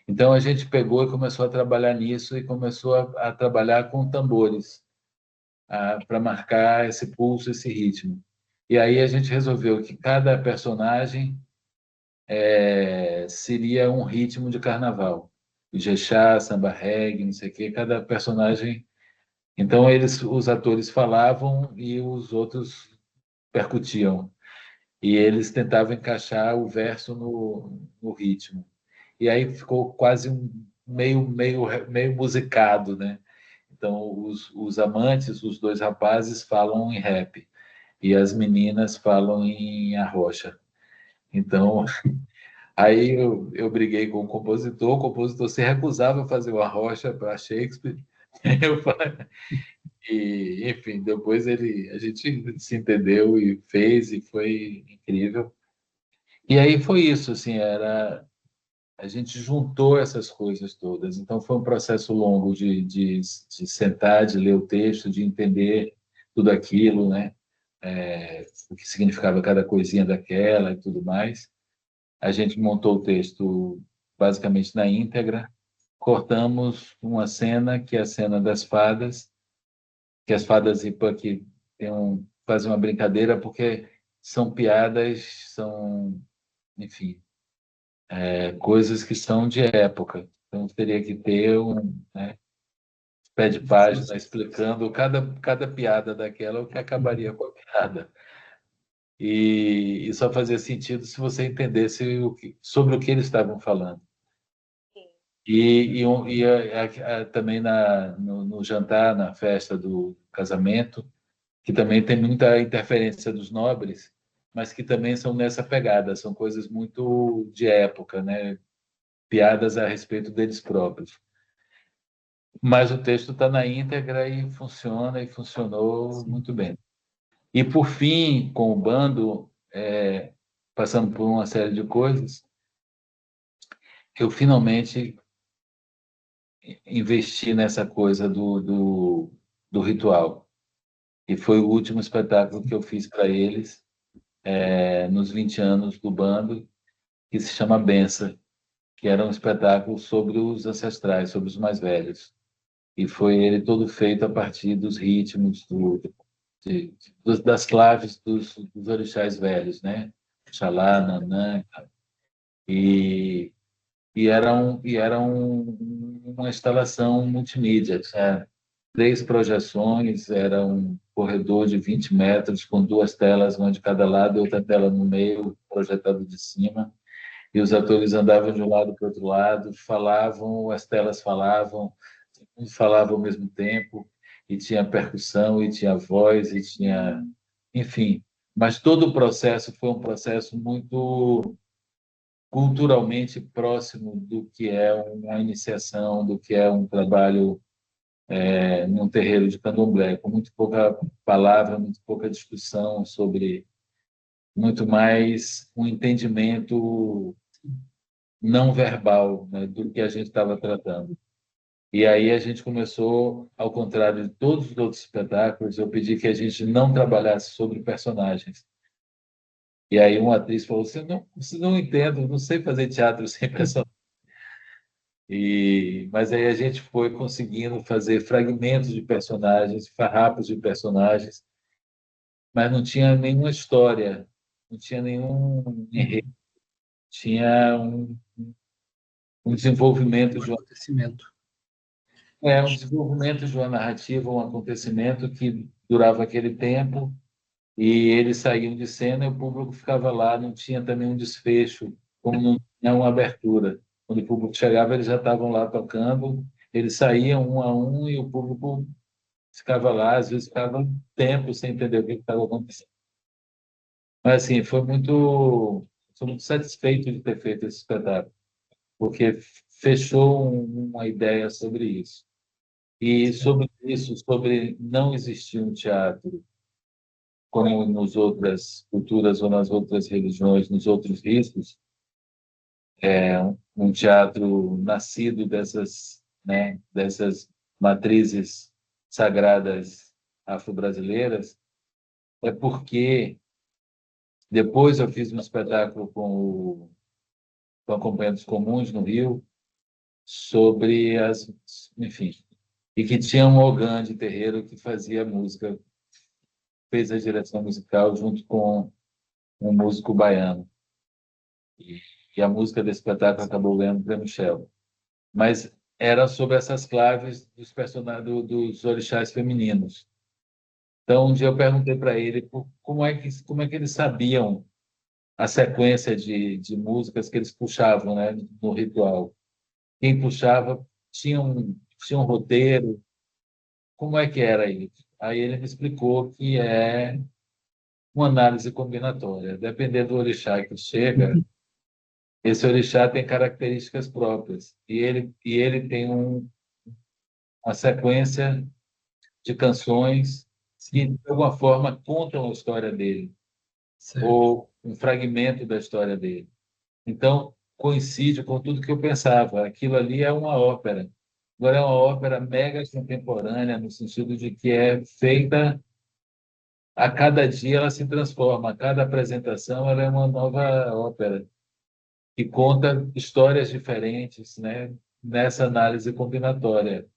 Então a gente pegou e começou a trabalhar nisso e começou a trabalhar com tambores para marcar esse pulso, esse ritmo. E aí a gente resolveu que cada personagem seria um ritmo de carnaval. O Jexá, samba reggae, não sei o quê, cada personagem. Então os atores falavam e os outros percutiam. E eles tentavam encaixar o verso no ritmo. E aí ficou quase meio musicado, né? Então os amantes, os dois rapazes falam em rap e as meninas falam em arrocha. Então aí eu briguei com o compositor se recusava a fazer o arrocha para Shakespeare. Eu falei, e enfim, depois a gente se entendeu e fez e foi incrível. E aí foi isso, assim, a gente juntou essas coisas todas. Então, foi um processo longo de sentar, de ler o texto, de entender tudo aquilo, né? O que significava cada coisinha daquela e tudo mais. A gente montou o texto basicamente na íntegra, cortamos uma cena, que é a cena das fadas, que as fadas Ipanque fazem uma brincadeira, porque são piadas, são, enfim, coisas que são de época. Então, teria que ter né, pé de página explicando cada piada daquela, o que acabaria com a piada. E só fazia sentido se você entendesse sobre o que eles estavam falando. Também no jantar, na festa do casamento, que também tem muita interferência dos nobres, mas que também são nessa pegada, são coisas muito de época, né? Piadas a respeito deles próprios. Mas o texto está na íntegra e funciona, e funcionou muito bem. E, por fim, com o bando, passando por uma série de coisas, eu finalmente investi nessa coisa do ritual. E foi o último espetáculo que eu fiz para eles, nos 20 anos do bando, que se chama Benção, que era um espetáculo sobre os ancestrais, sobre os mais velhos. E foi ele todo feito a partir dos ritmos, das claves dos orixás velhos, né? Xalá, Nanã. Uma instalação multimídia. Tinha 3 projeções, era um corredor de 20 metros, com 2 telas, uma de cada lado e outra tela no meio, projetado de cima. E os atores andavam de um lado para o outro lado, falavam, as telas falavam, um falava ao mesmo tempo, e tinha percussão, e tinha voz, e tinha... Enfim, mas todo o processo foi um processo muito culturalmente próximo do que é uma iniciação, do que é um trabalho num terreiro de candomblé, com muito pouca palavra, muito pouca discussão sobre, muito mais um entendimento não verbal, né, do que a gente estava tratando. E aí a gente começou, ao contrário de todos os outros espetáculos, eu pedi que a gente não trabalhasse sobre personagens. E aí uma atriz falou: você não entende, eu não sei fazer teatro sem personagem. Mas aí a gente foi conseguindo fazer fragmentos de personagens, farrapos de personagens, mas não tinha nenhuma história, não tinha nenhum enredo, tinha um desenvolvimento de acontecimento. um desenvolvimento de uma narrativa, um acontecimento que durava aquele tempo, e eles saíam de cena e o público ficava lá, não tinha também um desfecho, como não tinha uma abertura. Quando o público chegava, eles já estavam lá tocando, eles saíam um a um e o público ficava lá, às vezes ficava um tempo sem entender o que estava acontecendo. Mas, assim, sou muito satisfeito de ter feito esse espetáculo, porque fechou uma ideia sobre isso. E sobre isso, sobre não existir um teatro como nas outras culturas ou nas outras religiões, nos outros ritos, um teatro nascido dessas matrizes sagradas afro-brasileiras, é porque depois eu fiz um espetáculo com a Companhia dos Comuns, no Rio, sobre enfim, e que tinha um ogã de terreiro que fazia música, fez a direção musical junto com um músico baiano. E a música desse espetáculo acabou ganhando o Prêmio Shell. Mas era sobre essas claves dos personagens, dos orixás femininos. Então, um dia eu perguntei para ele como é que eles sabiam a sequência de músicas que eles puxavam, né, no ritual. Quem puxava tinha um roteiro. Como é que era isso? Aí ele me explicou que é uma análise combinatória. Dependendo do orixá que chega, esse orixá tem características próprias. E ele tem uma sequência de canções que, de alguma forma, contam a história dele, Certo. ou um fragmento da história dele. Então, coincide com tudo que eu pensava. Aquilo ali é uma ópera. Agora, é uma ópera mega contemporânea, no sentido de que é feita a cada dia, ela se transforma. A cada apresentação, ela é uma nova ópera que conta histórias diferentes, né, nessa análise combinatória.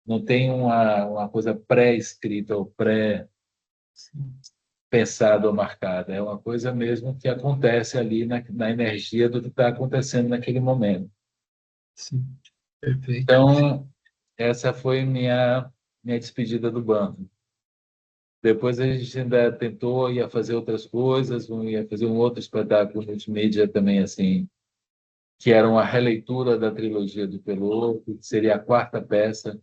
Não tem uma coisa pré-escrita ou pré-pensada ou marcada. É uma coisa mesmo que acontece ali na energia do que está acontecendo naquele momento. Sim, perfeito. Então, essa foi minha despedida do banco. Depois a gente ainda tentou, ia fazer outras coisas, ia fazer um outro espetáculo multimídia também, assim, que era uma releitura da trilogia do Peloso, que seria a quarta peça,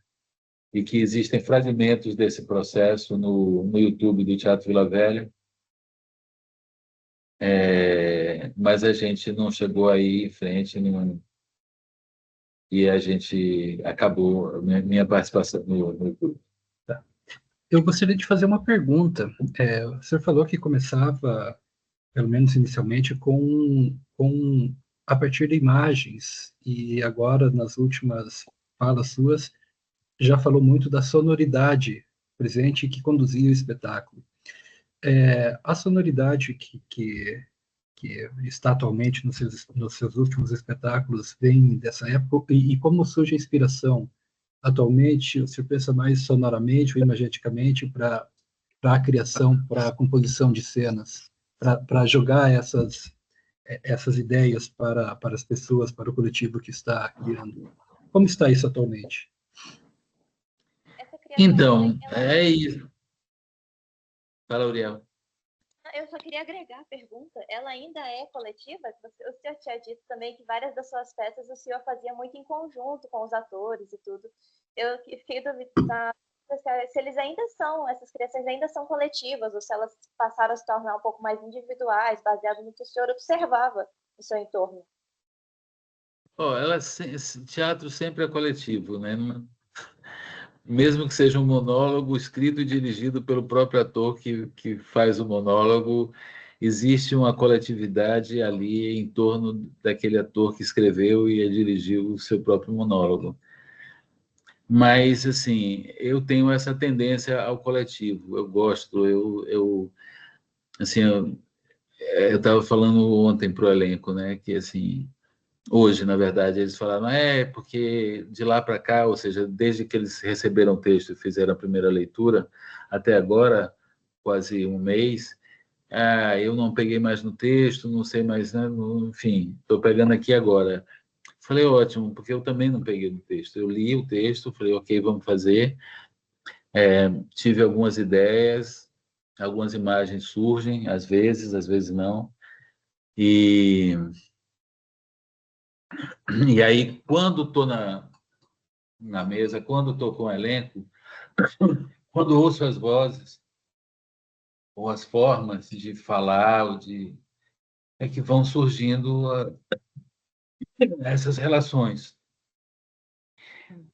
e que existem fragmentos desse processo no YouTube do Teatro Vila Velha. Mas a gente não chegou aí em frente, e a gente acabou minha participação no YouTube. Tá. Eu gostaria de fazer uma pergunta. Você falou que começava, pelo menos inicialmente, com a partir de imagens, e agora, nas últimas falas suas, já falou muito da sonoridade presente que conduzia o espetáculo. A sonoridade que está atualmente nos seus últimos espetáculos vem dessa época, e como surge a inspiração? Atualmente, você pensa mais sonoramente ou imageticamente para a criação, para a composição de cenas, para jogar essas ideias para as pessoas, para o coletivo que está criando. Como está isso atualmente? Essa criação Então, também, é isso. Fala, Uriel. eu só queria agregar a pergunta. Ela ainda é coletiva? O senhor tinha dito também que várias das suas peças o senhor fazia muito em conjunto com os atores e tudo. Eu fiquei duvidando se eles ainda são, essas criações ainda são coletivas, ou se elas passaram a se tornar um pouco mais individuais, baseado no que o senhor observava no seu entorno. Teatro sempre é coletivo, né? Mesmo que seja um monólogo escrito e dirigido pelo próprio ator que faz o monólogo, existe uma coletividade ali em torno daquele ator que escreveu e dirigiu o seu próprio monólogo. Mas, assim, eu tenho essa tendência ao coletivo. Eu gosto, assim, eu estava falando ontem para o elenco, né, que, assim, hoje, na verdade, eles falaram, porque de lá para cá, ou seja, desde que eles receberam o texto e fizeram a primeira leitura, até agora, quase um mês, eu não peguei mais no texto, não sei mais, né? Enfim, estou pegando aqui agora. Falei, ótimo, porque eu também não peguei no texto. Eu li o texto, falei, ok, vamos fazer. Tive algumas ideias, algumas imagens surgem, às vezes não. E aí, quando estou na mesa, quando estou com o elenco, quando ouço as vozes ou as formas de falar, é que vão surgindo essas relações.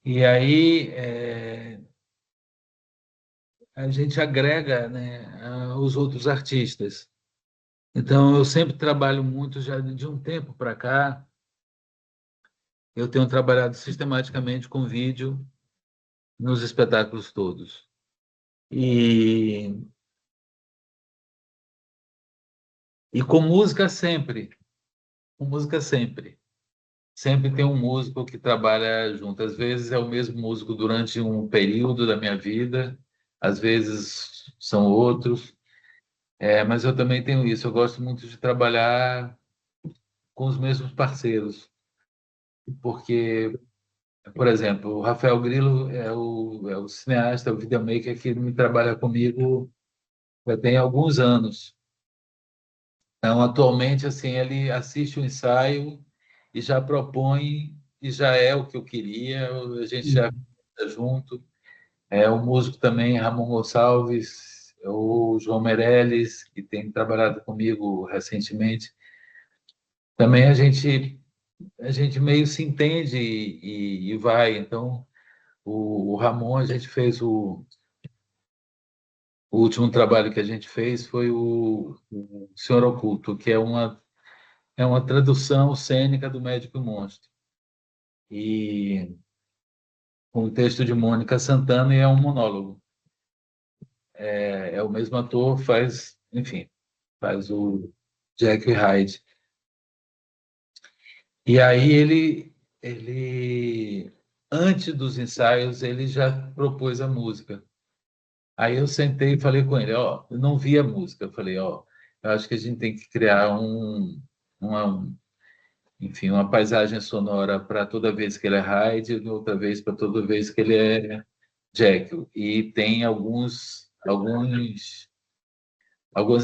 E aí a gente agrega, né, os outros artistas. Então, eu sempre trabalho muito, já de um tempo para cá, eu tenho trabalhado sistematicamente com vídeo nos espetáculos todos. E com música sempre. Com música sempre. Sempre tem um músico que trabalha junto. Às vezes é o mesmo músico durante um período da minha vida, às vezes são outros. Mas eu também tenho isso. Eu gosto muito de trabalhar com os mesmos parceiros, porque, por exemplo, o Rafael Grilo é o cineasta, o videomaker que me trabalha comigo já tem alguns anos. Então, atualmente, assim, ele assiste o ensaio e já propõe, e já é o que eu queria, a gente já está junto. O músico também, Ramon Gonçalves, o João Meirelles, que tem trabalhado comigo recentemente. Também a gente meio se entende e vai. Então, o Ramon, a gente fez o último trabalho que a gente fez foi o Senhor Oculto, que é uma tradução cênica do Médico e Monstro. E com o texto de Mônica Santana e é um monólogo. É o mesmo ator, enfim, faz o Jekyll e Hyde. E aí ele antes dos ensaios, ele já propôs a música. Aí eu sentei e falei com ele, ó, eu não vi a música, eu falei, ó, eu acho que a gente tem que criar uma, enfim, uma paisagem sonora para toda vez que ele é Hyde e outra vez para toda vez que ele é Jekyll. E tem algumas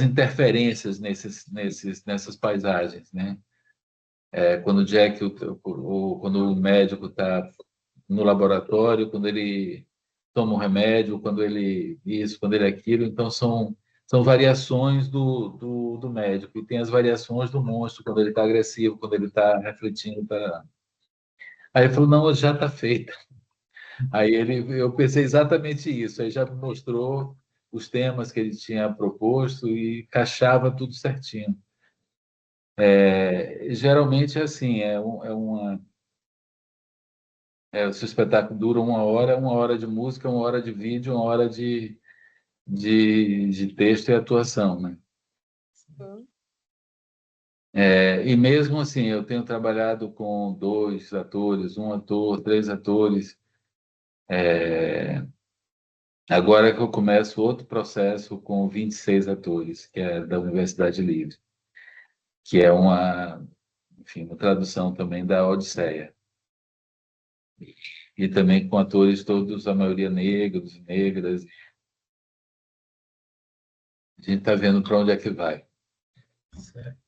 interferências nessas paisagens, né? Quando o Jekyll, quando o médico está no laboratório, quando ele toma um remédio, quando ele isso, quando ele aquilo, então são variações do médico, e tem as variações do monstro, quando ele está agressivo, quando ele está refletindo. Aí ele falou, não, já está feita. Eu pensei exatamente isso, aí já me mostrou os temas que ele tinha proposto e encaixava tudo certinho. Geralmente é assim, se o espetáculo dura 1 hora de música, 1 hora de vídeo, 1 hora de texto e atuação, né? Sim. E mesmo assim, eu tenho trabalhado com 2 atores, 1 ator, 3 atores. Agora que eu começo outro processo com 26 atores, que é da Universidade Livre, que é enfim, uma tradução também da Odisseia. E também com atores todos, a maioria negros, negras. A gente está vendo para onde é que vai. Certo.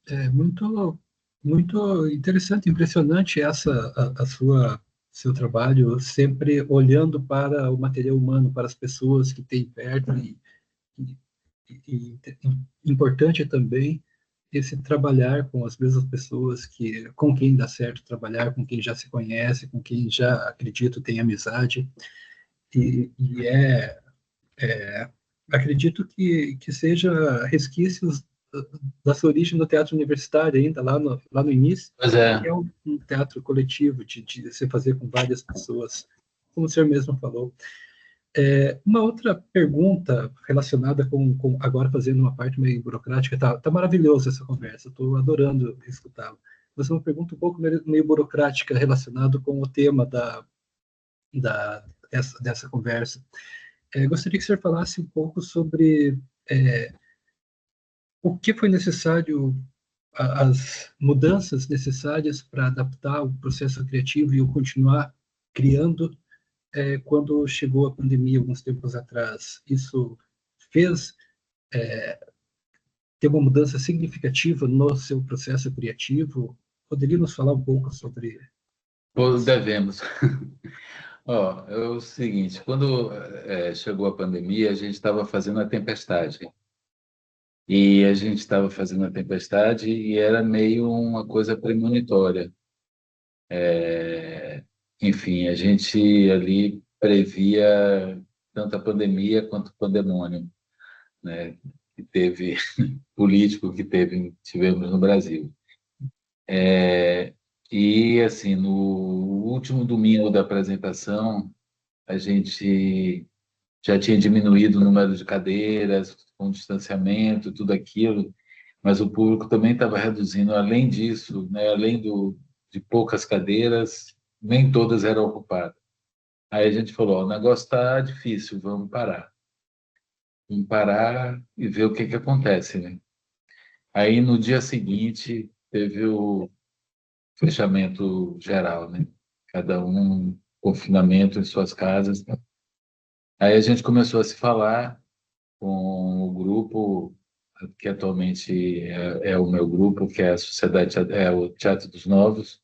É muito interessante, impressionante a seu trabalho, sempre olhando para o material humano, para as pessoas que tem perto e, e importante também esse trabalhar com as mesmas pessoas com quem dá certo trabalhar, com quem já se conhece, com quem já acredito tem amizade e acredito que seja resquícios da sua origem no teatro universitário ainda, lá no início, Pois é. que é um teatro coletivo, de se fazer com várias pessoas, como o senhor mesmo falou. Uma outra pergunta relacionada agora fazendo uma parte meio burocrática, tá maravilhosa essa conversa, estou adorando escutá-la. Mas uma pergunta um pouco meio burocrática relacionada com o tema dessa conversa. Gostaria que o senhor falasse um pouco sobre o que foi necessário, as mudanças necessárias para adaptar o processo criativo e o continuar criando quando chegou a pandemia alguns tempos atrás. Isso fez ter uma mudança significativa no seu processo criativo? Poderia nos falar um pouco sobre Pois isso? devemos. Ó, é o seguinte, quando chegou a pandemia, a gente estava fazendo a tempestade. E a gente estava fazendo a tempestade e era meio uma coisa premonitória. Enfim, a gente ali previa tanto a pandemia quanto o pandemônio, né? Que teve político que tivemos no Brasil. E assim, no último domingo da apresentação, a gente já tinha diminuído o número de cadeiras, com distanciamento, tudo aquilo, mas o público também estava reduzindo. Além disso, né, além de poucas cadeiras, nem todas eram ocupadas. Aí a gente falou, ó, o negócio está difícil, vamos parar. Vamos parar e ver o que que acontece, né? Aí no dia seguinte teve o fechamento geral, né? Cada um confinamento em suas casas. Aí a gente começou a se falar com o grupo que atualmente é o meu grupo, que é a Sociedade, o Teatro dos Novos,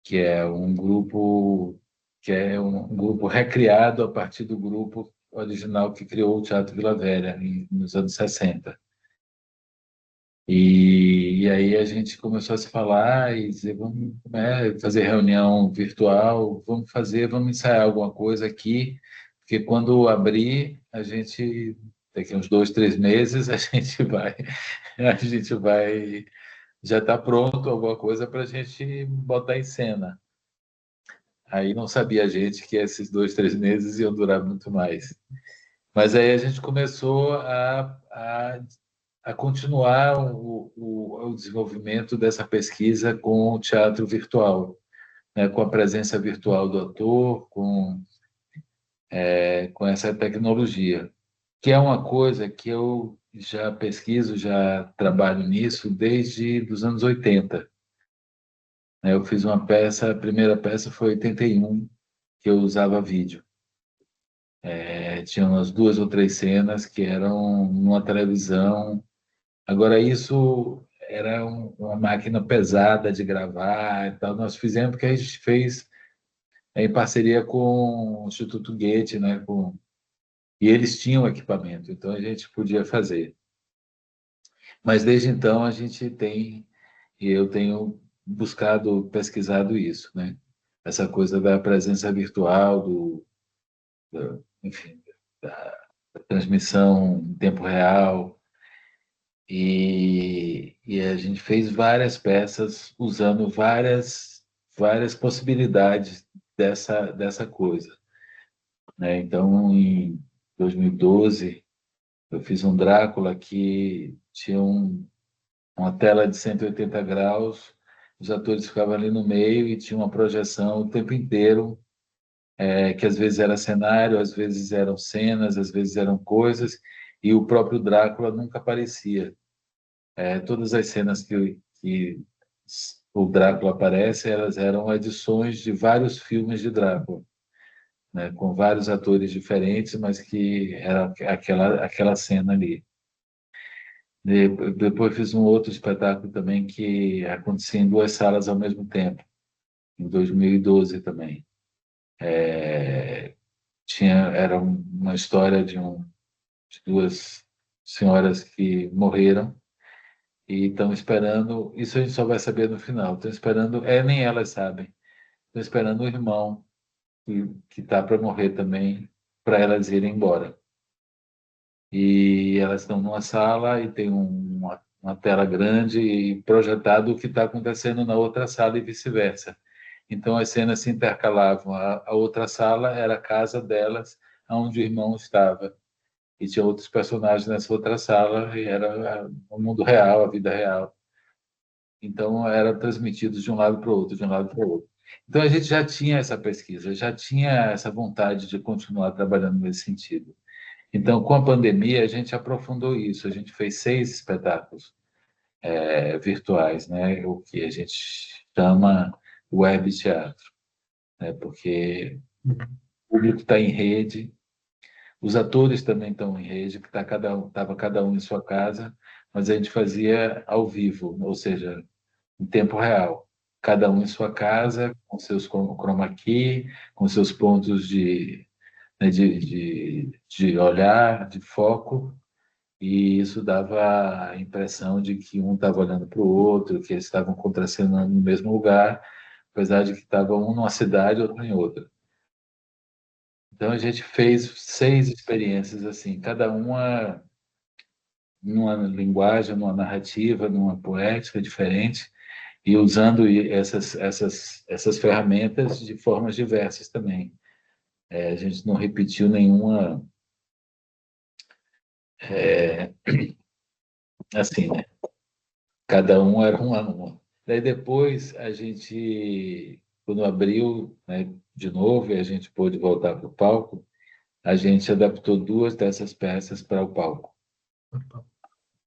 que é um grupo recriado a partir do grupo original que criou o Teatro Vila Velha nos anos 60. E aí a gente começou a se falar e dizer, vamos fazer reunião virtual, vamos ensaiar alguma coisa aqui, porque quando abrir, daqui uns 2, 3 meses, a gente vai já está pronto alguma coisa para a gente botar em cena. Aí não sabia a gente que esses 2, 3 meses iam durar muito mais. Mas aí a gente começou a continuar o desenvolvimento dessa pesquisa com o teatro virtual, né, com a presença virtual do ator, com essa tecnologia, que é uma coisa que eu já pesquiso, já trabalho nisso desde os anos 80. Né? Eu fiz uma peça, a primeira peça foi em 81, que eu usava vídeo. Tinha umas 2 ou 3 cenas que eram numa televisão. Agora, isso era uma máquina pesada de gravar e tal. Nós fizemos porque a gente fez em parceria com o Instituto Goethe, né? E eles tinham equipamento, então a gente podia fazer. Mas desde então a gente tem, e eu tenho buscado, pesquisado isso, né? Essa coisa da presença virtual, enfim, da transmissão em tempo real. E a gente fez várias peças usando várias possibilidades dessa coisa, né? Então, em 2012, eu fiz um Drácula que tinha uma tela de 180 graus, os atores ficavam ali no meio e tinha uma projeção o tempo inteiro, que às vezes era cenário, às vezes eram cenas, às vezes eram coisas, e o próprio Drácula nunca aparecia. Todas as cenas que o Drácula aparece, elas eram edições de vários filmes de Drácula, né, com vários atores diferentes, mas que era aquela cena ali. Depois fiz um outro espetáculo também que acontecia em 2 salas ao mesmo tempo, em 2012 também. Era uma história de 2 senhoras que morreram e estão esperando, isso a gente só vai saber no final, estão esperando, nem elas sabem, estão esperando o irmão que está para morrer também, para elas irem embora. E elas estão numa sala e tem uma tela grande e projetado o que está acontecendo na outra sala e vice-versa. Então as cenas se intercalavam. A outra sala era a casa delas, onde o irmão estava. E tinha outros personagens nessa outra sala e era o mundo real, a vida real. Então era transmitido de um lado para o outro, de um lado para o outro. Então a gente já tinha essa pesquisa, já tinha essa vontade de continuar trabalhando nesse sentido. Então, com a pandemia, a gente aprofundou isso. A gente fez 6 espetáculos virtuais, né? O que a gente chama web teatro, né? Porque o público está em rede, os atores também estão em rede, que estava cada um em sua casa, mas a gente fazia ao vivo, ou seja, em tempo real. Cada um em sua casa, com seus chroma key, com seus pontos né, de olhar, de foco, e isso dava a impressão de que um estava olhando para o outro, que eles estavam contracenando no mesmo lugar, apesar de que estavam um numa cidade, outro em outra. Então a gente fez 6 experiências assim, cada uma numa linguagem, numa narrativa, numa poética diferente, e usando essas ferramentas de formas diversas também. A gente não repetiu nenhuma assim, né? Cada um era uma. Daí depois a gente, quando abriu, né, de novo e a gente pôde voltar para o palco, a gente adaptou 2 dessas peças para o palco.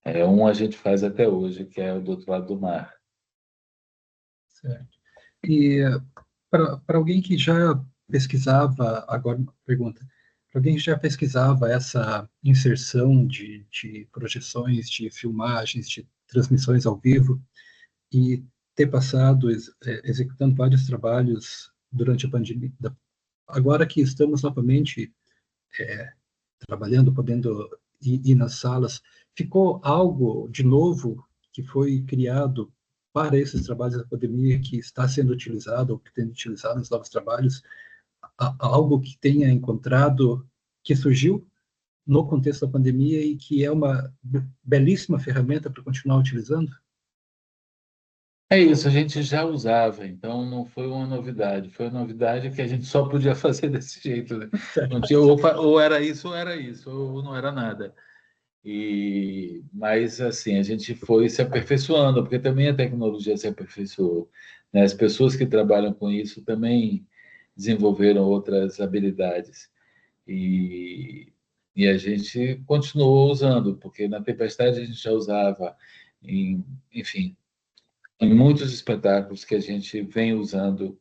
A gente faz até hoje, que é o Do Outro Lado do Mar. Certo. E para alguém que já pesquisava, agora uma pergunta, para alguém que já pesquisava essa inserção de projeções, de filmagens, de transmissões ao vivo, e ter passado executando vários trabalhos durante a pandemia, agora que estamos novamente trabalhando, podendo ir nas salas, ficou algo de novo que foi criado para esses trabalhos da pandemia que está sendo utilizado ou que tem utilizado nos novos trabalhos, algo que tenha encontrado, que surgiu no contexto da pandemia e que é uma belíssima ferramenta para continuar utilizando? É isso, a gente já usava, então não foi uma novidade. Foi uma novidade que a gente só podia fazer desse jeito, né? Não tinha, ou era isso, ou não era nada. Mas assim, a gente foi se aperfeiçoando, porque também a tecnologia se aperfeiçoou. né? As pessoas que trabalham com isso também desenvolveram outras habilidades. E a gente continuou usando, porque na Tempestade a gente já usava, enfim, em muitos espetáculos que a gente vem usando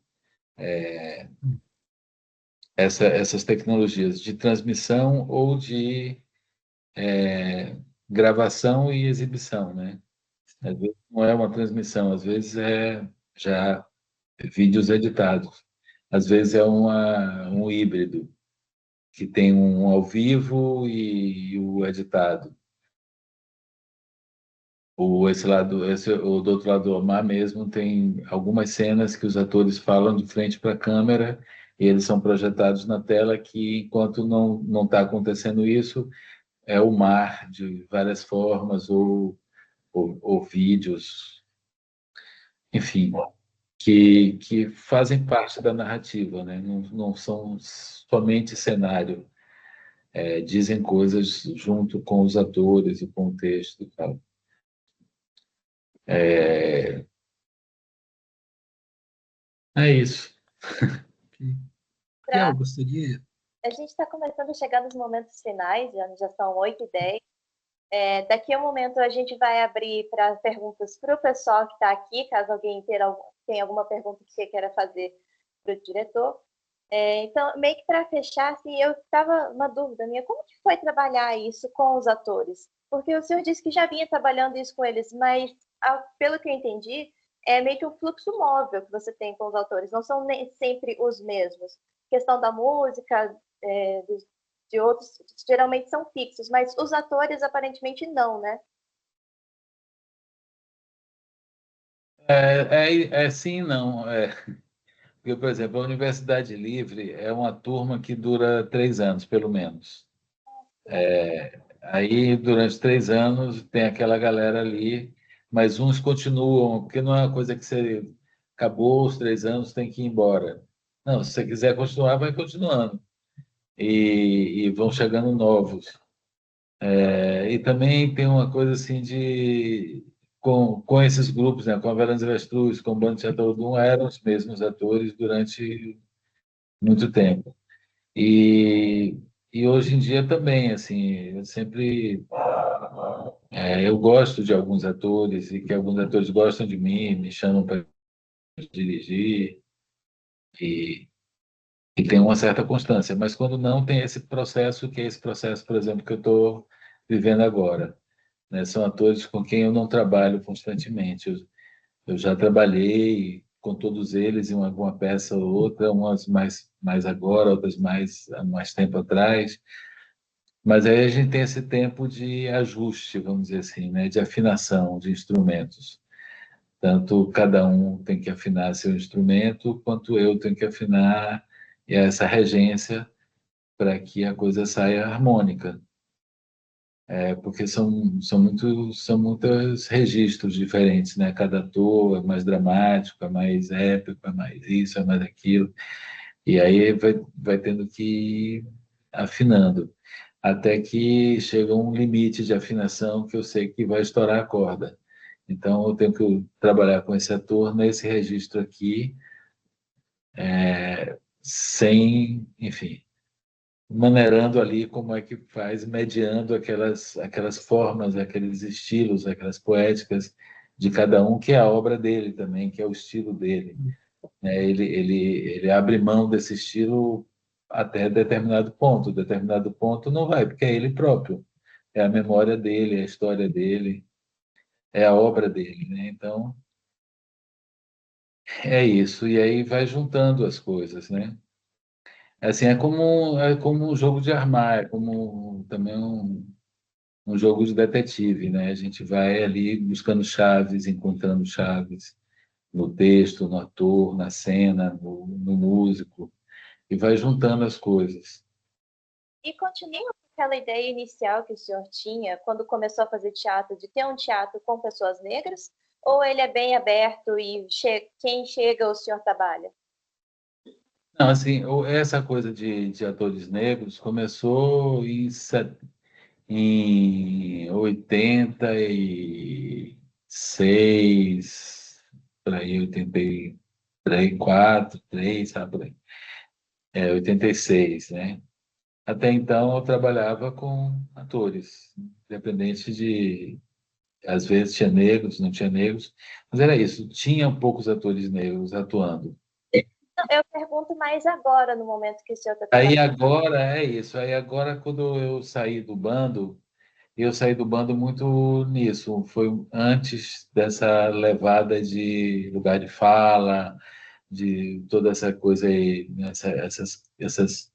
essas tecnologias de transmissão ou de gravação e exibição, né? Às vezes não é uma transmissão, às vezes é já vídeos editados, às vezes é um híbrido, que tem um ao vivo e o editado. O do outro lado do mar mesmo tem algumas cenas que os atores falam de frente para a câmera e eles são projetados na tela que, enquanto não está acontecendo isso, é o mar de várias formas ou vídeos, enfim, que fazem parte da narrativa, né? Não são somente cenário, dizem coisas junto com os atores e com o texto e tal. É isso. Eu gostaria. A gente está começando a chegar nos momentos finais, já são 8h10. Daqui a um momento a gente vai abrir para perguntas para o pessoal que está aqui, caso alguém tenha alguma pergunta que você queira fazer para o diretor. Então, meio que para fechar, assim, eu estava uma dúvida minha, como que foi trabalhar isso com os atores? Porque o senhor disse que já vinha trabalhando isso com eles, mas, pelo que eu entendi, é meio que um fluxo móvel que você tem com os atores, não são nem sempre os mesmos. Questão da música, de outros, geralmente são fixos, mas os atores aparentemente não, né? Sim e não. Porque, por exemplo, a Universidade Livre é uma turma que dura 3 anos, pelo menos. Aí, durante 3 anos, tem aquela galera ali, mas uns continuam, porque não é uma coisa que você acabou os 3 anos, tem que ir embora. Não, se você quiser continuar, vai continuando. E vão chegando novos. E também tem uma coisa assim com esses grupos, né, com a Velozes e Avestruz, com o Bando de Teatro Odum, eram os mesmos atores durante muito tempo. E, e hoje em dia também, assim, eu gosto de alguns atores e que alguns atores gostam de mim, me chamam para dirigir e, e tem uma certa constância. Mas quando não, tem esse processo, que é esse processo, por exemplo, que eu estou vivendo agora, né? São atores com quem eu não trabalho constantemente. Eu já trabalhei com todos eles em alguma peça ou outra, umas mais agora, outras há mais tempo atrás. Mas aí a gente tem esse tempo de ajuste, vamos dizer assim, né? De afinação de instrumentos. Tanto cada um tem que afinar seu instrumento, quanto eu tenho que afinar essa regência para que a coisa saia harmônica. Porque são muitos registros diferentes, né? Cada ator é mais dramático, é mais épico, é mais isso, é mais aquilo. E aí vai tendo que ir afinando, até que chega um limite de afinação que eu sei que vai estourar a corda. Então, eu tenho que trabalhar com esse ator nesse registro aqui, sem, enfim, maneirando ali como é que faz, mediando aquelas formas, aqueles estilos, aquelas poéticas de cada um, que é a obra dele também, que é o estilo dele. Né? Ele abre mão desse estilo até determinado ponto não vai, porque é ele próprio, é a memória dele, é a história dele, é a obra dele, né? Então, é isso, e aí vai juntando as coisas, né? Assim, é como um jogo de armar, é como também um jogo de detetive, né? A gente vai ali buscando chaves, encontrando chaves no texto, no ator, na cena, no músico, e vai juntando as coisas. E continua com aquela ideia inicial que o senhor tinha quando começou a fazer teatro, de ter um teatro com pessoas negras? Ou ele é bem aberto e quem chega o senhor trabalha? Não, assim, essa coisa de atores negros começou em 86, por aí, 3, 4, 3, sabe, por aí. 86, né? Até então eu trabalhava com atores, independente de... Às vezes tinha negros, não tinha negros, mas era isso, tinha poucos atores negros atuando. Eu pergunto mais agora, no momento que o senhor está Aí trabalhando. agora é isso, aí agora quando eu saí do bando muito nisso, foi antes dessa levada de lugar de fala, de toda essa coisa aí, essas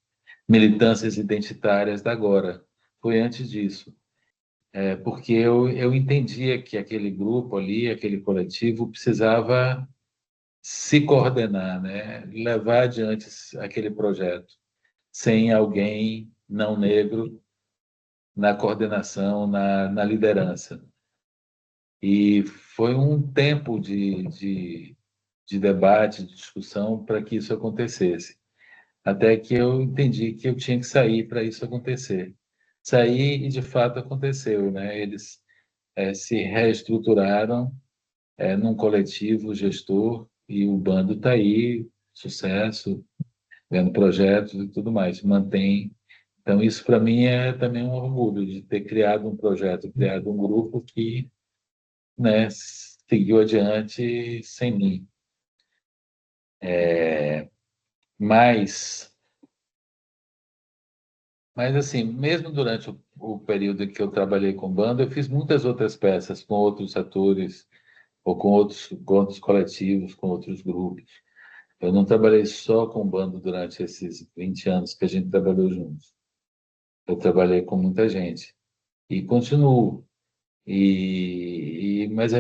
militâncias identitárias da agora. Foi antes disso. Porque eu entendia que aquele grupo ali, aquele coletivo, precisava se coordenar, né? Levar adiante aquele projeto, sem alguém não negro na coordenação, na liderança. E foi um tempo de debate, de discussão para que isso acontecesse. Até que eu entendi que eu tinha que sair para isso acontecer. Saí e, de fato, aconteceu, né? Eles se reestruturaram num coletivo gestor e o bando está aí, sucesso, vendo projetos e tudo mais, mantém. Então, isso para mim é também um orgulho de ter criado um projeto, criado um grupo que, né, seguiu adiante sem mim. Mas, mas assim, mesmo durante o período em que eu trabalhei com banda, eu fiz muitas outras peças com outros atores, ou com outros coletivos, com outros grupos. Eu não trabalhei só com banda durante esses 20 anos que a gente trabalhou juntos. Eu trabalhei com muita gente. E continuo. Mas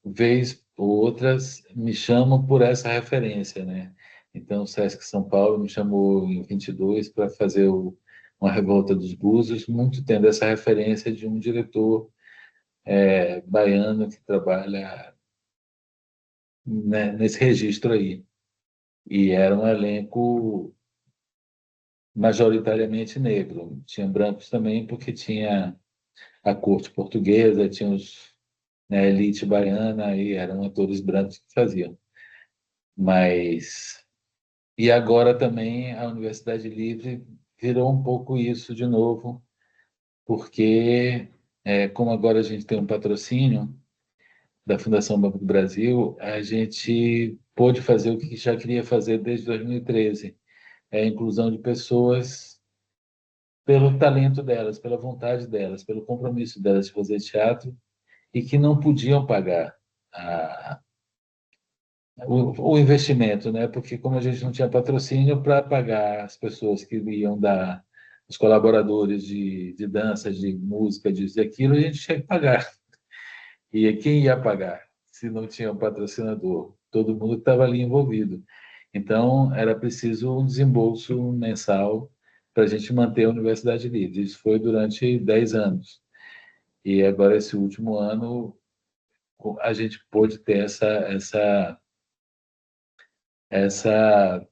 vez ou outras me chamam por essa referência, né? Então, o Sesc São Paulo me chamou em 22 para fazer uma Revolta dos Búzios, muito tendo essa referência de um diretor baiano que trabalha, né, nesse registro aí. E era um elenco majoritariamente negro. Tinha brancos também, porque tinha a corte portuguesa, tinha né, a elite baiana, e eram atores brancos que faziam. Mas... E agora também a Universidade Livre virou um pouco isso de novo, porque, como agora a gente tem um patrocínio da Fundação Banco do Brasil, a gente pôde fazer o que já queria fazer desde 2013, a inclusão de pessoas pelo talento delas, pela vontade delas, pelo compromisso delas de fazer teatro e que não podiam pagar a, o investimento, né? Porque como a gente não tinha patrocínio para pagar as pessoas que iam dar, os colaboradores de dança, de música, disso e aquilo, a gente tinha que pagar. E quem ia pagar se não tinha um patrocinador? Todo mundo estava ali envolvido. Então, era preciso um desembolso mensal para a gente manter a Universidade Livre. Isso foi durante 10 anos. E agora, esse último ano, a gente pôde ter essa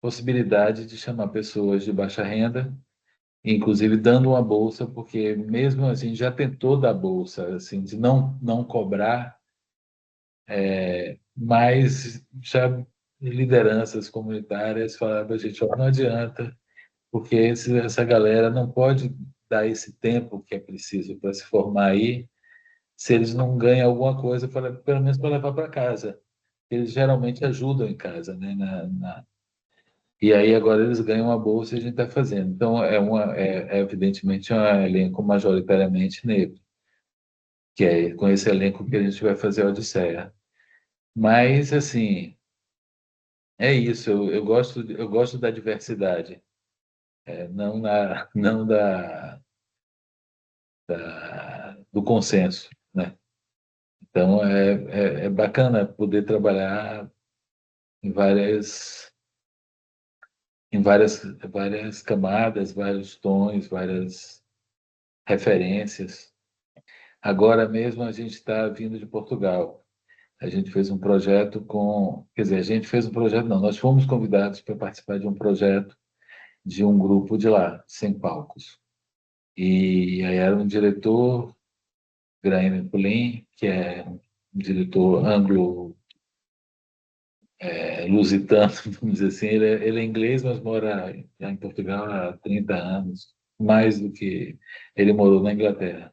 possibilidade de chamar pessoas de baixa renda, inclusive dando uma bolsa, porque mesmo assim já tentou dar bolsa, assim, de não cobrar, mas já lideranças comunitárias falaram para a gente, ó, não adianta, porque essa galera não pode dar esse tempo que é preciso para se formar aí, se eles não ganham alguma coisa, pelo menos para levar para casa. Eles geralmente ajudam em casa, né? E aí agora eles ganham uma bolsa e a gente está fazendo. Então é evidentemente um elenco majoritariamente negro, que é com esse elenco que a gente vai fazer a Odisseia. Mas assim, é isso. Eu gosto da diversidade, não não do consenso, né? Então é bacana poder trabalhar em várias camadas, vários tons, várias referências. Agora mesmo a gente está vindo de Portugal. A gente fez um projeto quer dizer, a gente fez um projeto, não, nós fomos convidados para participar de um projeto de um grupo de lá, sem palcos. E aí era um diretor, Graham Pulin, que é um diretor lusitano, vamos dizer assim. Ele é inglês, mas mora já em Portugal há 30 anos, mais do que ele morou na Inglaterra.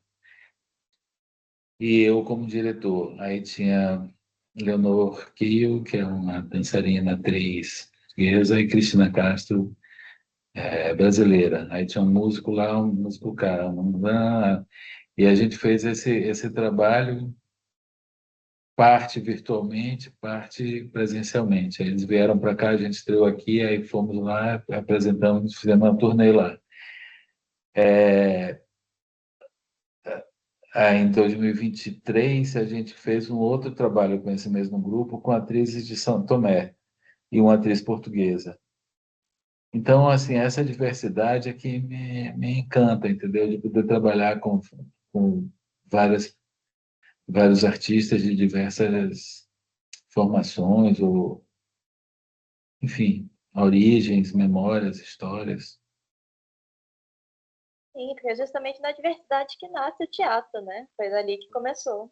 E eu como diretor. Aí tinha Leonor Kiel, que é uma dançarina, atriz portuguesa, e Cristina Castro, brasileira. Aí tinha um músico lá, um músico cá, e a gente fez esse trabalho, parte virtualmente, parte presencialmente. Aí eles vieram para cá, a gente estreou aqui, aí fomos lá, apresentamos, fizemos uma turnê lá. Aí, em 2023, a gente fez um outro trabalho com esse mesmo grupo, com atrizes de São Tomé e uma atriz portuguesa. Então, assim, essa diversidade é que me encanta, entendeu? De poder trabalhar com vários artistas de diversas formações, ou, enfim, origens, memórias, histórias. Sim, porque é justamente na diversidade que nasce o teatro, né? Foi dali que começou.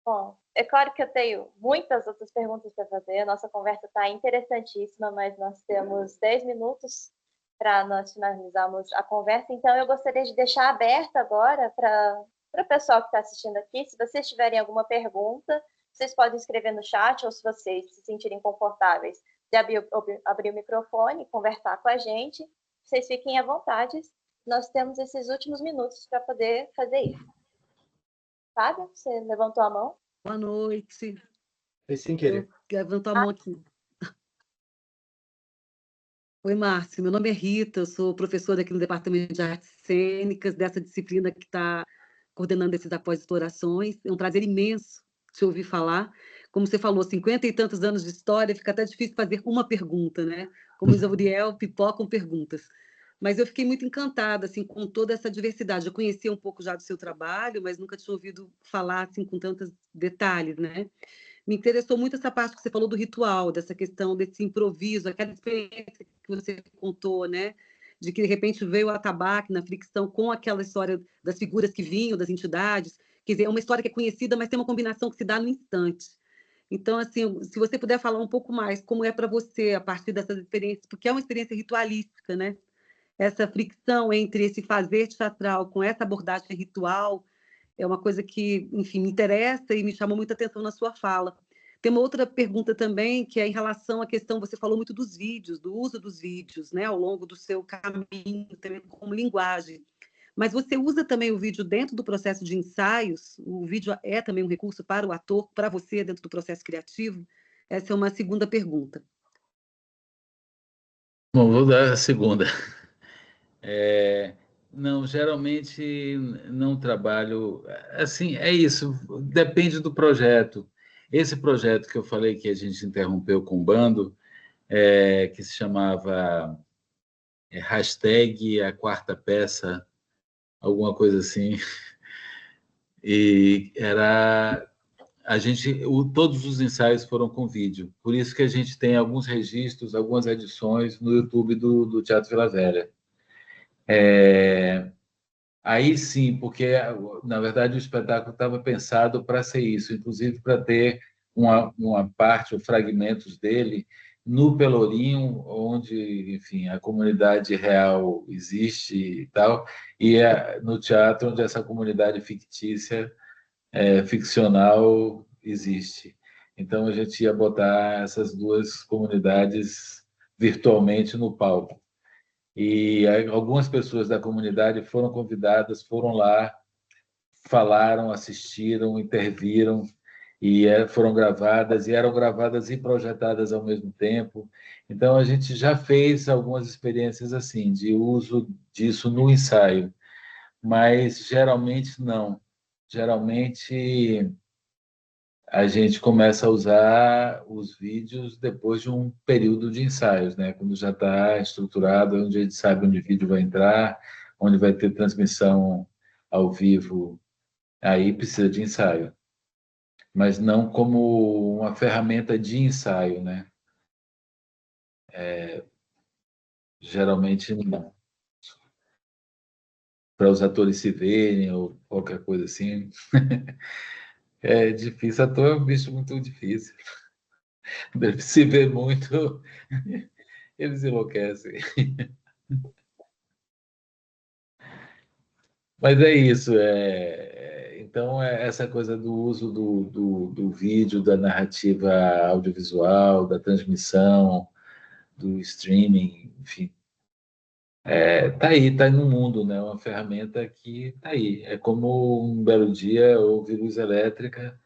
Bom, é claro que eu tenho muitas outras perguntas para fazer. A nossa conversa está interessantíssima, mas nós temos 10 minutos para nós finalizarmos a conversa. Então, eu gostaria de deixar aberto agora para o pessoal que está assistindo aqui. Se vocês tiverem alguma pergunta, vocês podem escrever no chat, ou se vocês se sentirem confortáveis de abrir o microfone e conversar com a gente, vocês fiquem à vontade. Nós temos esses últimos minutos para poder fazer isso. Fábio, você levantou a mão? Boa noite. Foi sem querer. Levantou a mão aqui. Oi, Márcio. Meu nome é Rita, eu sou professora aqui no Departamento de Artes Cênicas, dessa disciplina que está coordenando esses após-explorações. É um prazer imenso te ouvir falar. Como você falou, 50 e tantos anos de história, fica até difícil fazer uma pergunta, né? Como diz Gabriel, pipocam perguntas. Mas eu fiquei muito encantada assim, com toda essa diversidade. Eu conhecia um pouco já do seu trabalho, mas nunca tinha ouvido falar assim, com tantos detalhes, né? Me interessou muito essa parte que você falou do ritual, dessa questão desse improviso, aquela experiência que você contou, né? De que de repente veio o atabaque na fricção com aquela história das figuras que vinham, das entidades. Quer dizer, é uma história que é conhecida, mas tem uma combinação que se dá no instante. Então, assim, se você puder falar um pouco mais como é para você a partir dessas experiências, porque é uma experiência ritualística, né? Essa fricção entre esse fazer teatral com essa abordagem ritual é uma coisa que, enfim, me interessa e me chamou muita atenção na sua fala. Tem uma outra pergunta também, que é em relação à questão, você falou muito dos vídeos, do uso dos vídeos, né, ao longo do seu caminho, também como linguagem. Mas você usa também o vídeo dentro do processo de ensaios? O vídeo é também um recurso para o ator, para você, dentro do processo criativo? Essa é uma segunda pergunta. Bom, vou dar a segunda. Não, geralmente não trabalho. Assim, é isso, depende do projeto. Esse projeto que eu falei que a gente interrompeu com o bando, que se chamava hashtag a quarta peça, alguma coisa assim, e era todos os ensaios foram com vídeo, por isso que a gente tem alguns registros, algumas edições no YouTube do Teatro Vila Velha. Aí sim, porque na verdade o espetáculo estava pensado para ser isso, inclusive para ter uma parte ou fragmentos dele no Pelourinho, onde, enfim, a comunidade real existe e tal, e no teatro onde essa comunidade fictícia, ficcional existe. Então a gente ia botar essas duas comunidades virtualmente no palco. E algumas pessoas da comunidade foram convidadas, foram lá, falaram, assistiram, interviram, e foram gravadas, e eram gravadas e projetadas ao mesmo tempo. Então, a gente já fez algumas experiências assim, de uso disso no ensaio, mas geralmente não. Geralmente a gente começa a usar os vídeos depois de um período de ensaios, né? Quando já está estruturado, onde a gente sabe onde o vídeo vai entrar, onde vai ter transmissão ao vivo, aí precisa de ensaio. Mas não como uma ferramenta de ensaio, né? Geralmente não. Para os atores se verem ou qualquer coisa assim. É difícil, ator é um bicho muito difícil. Se vê muito, eles enlouquecem. Mas é isso. Então, essa coisa do uso do vídeo, da narrativa audiovisual, da transmissão, do streaming, enfim, tá aí, tá no mundo, né? Uma ferramenta que tá aí. É como um belo dia houve luz elétrica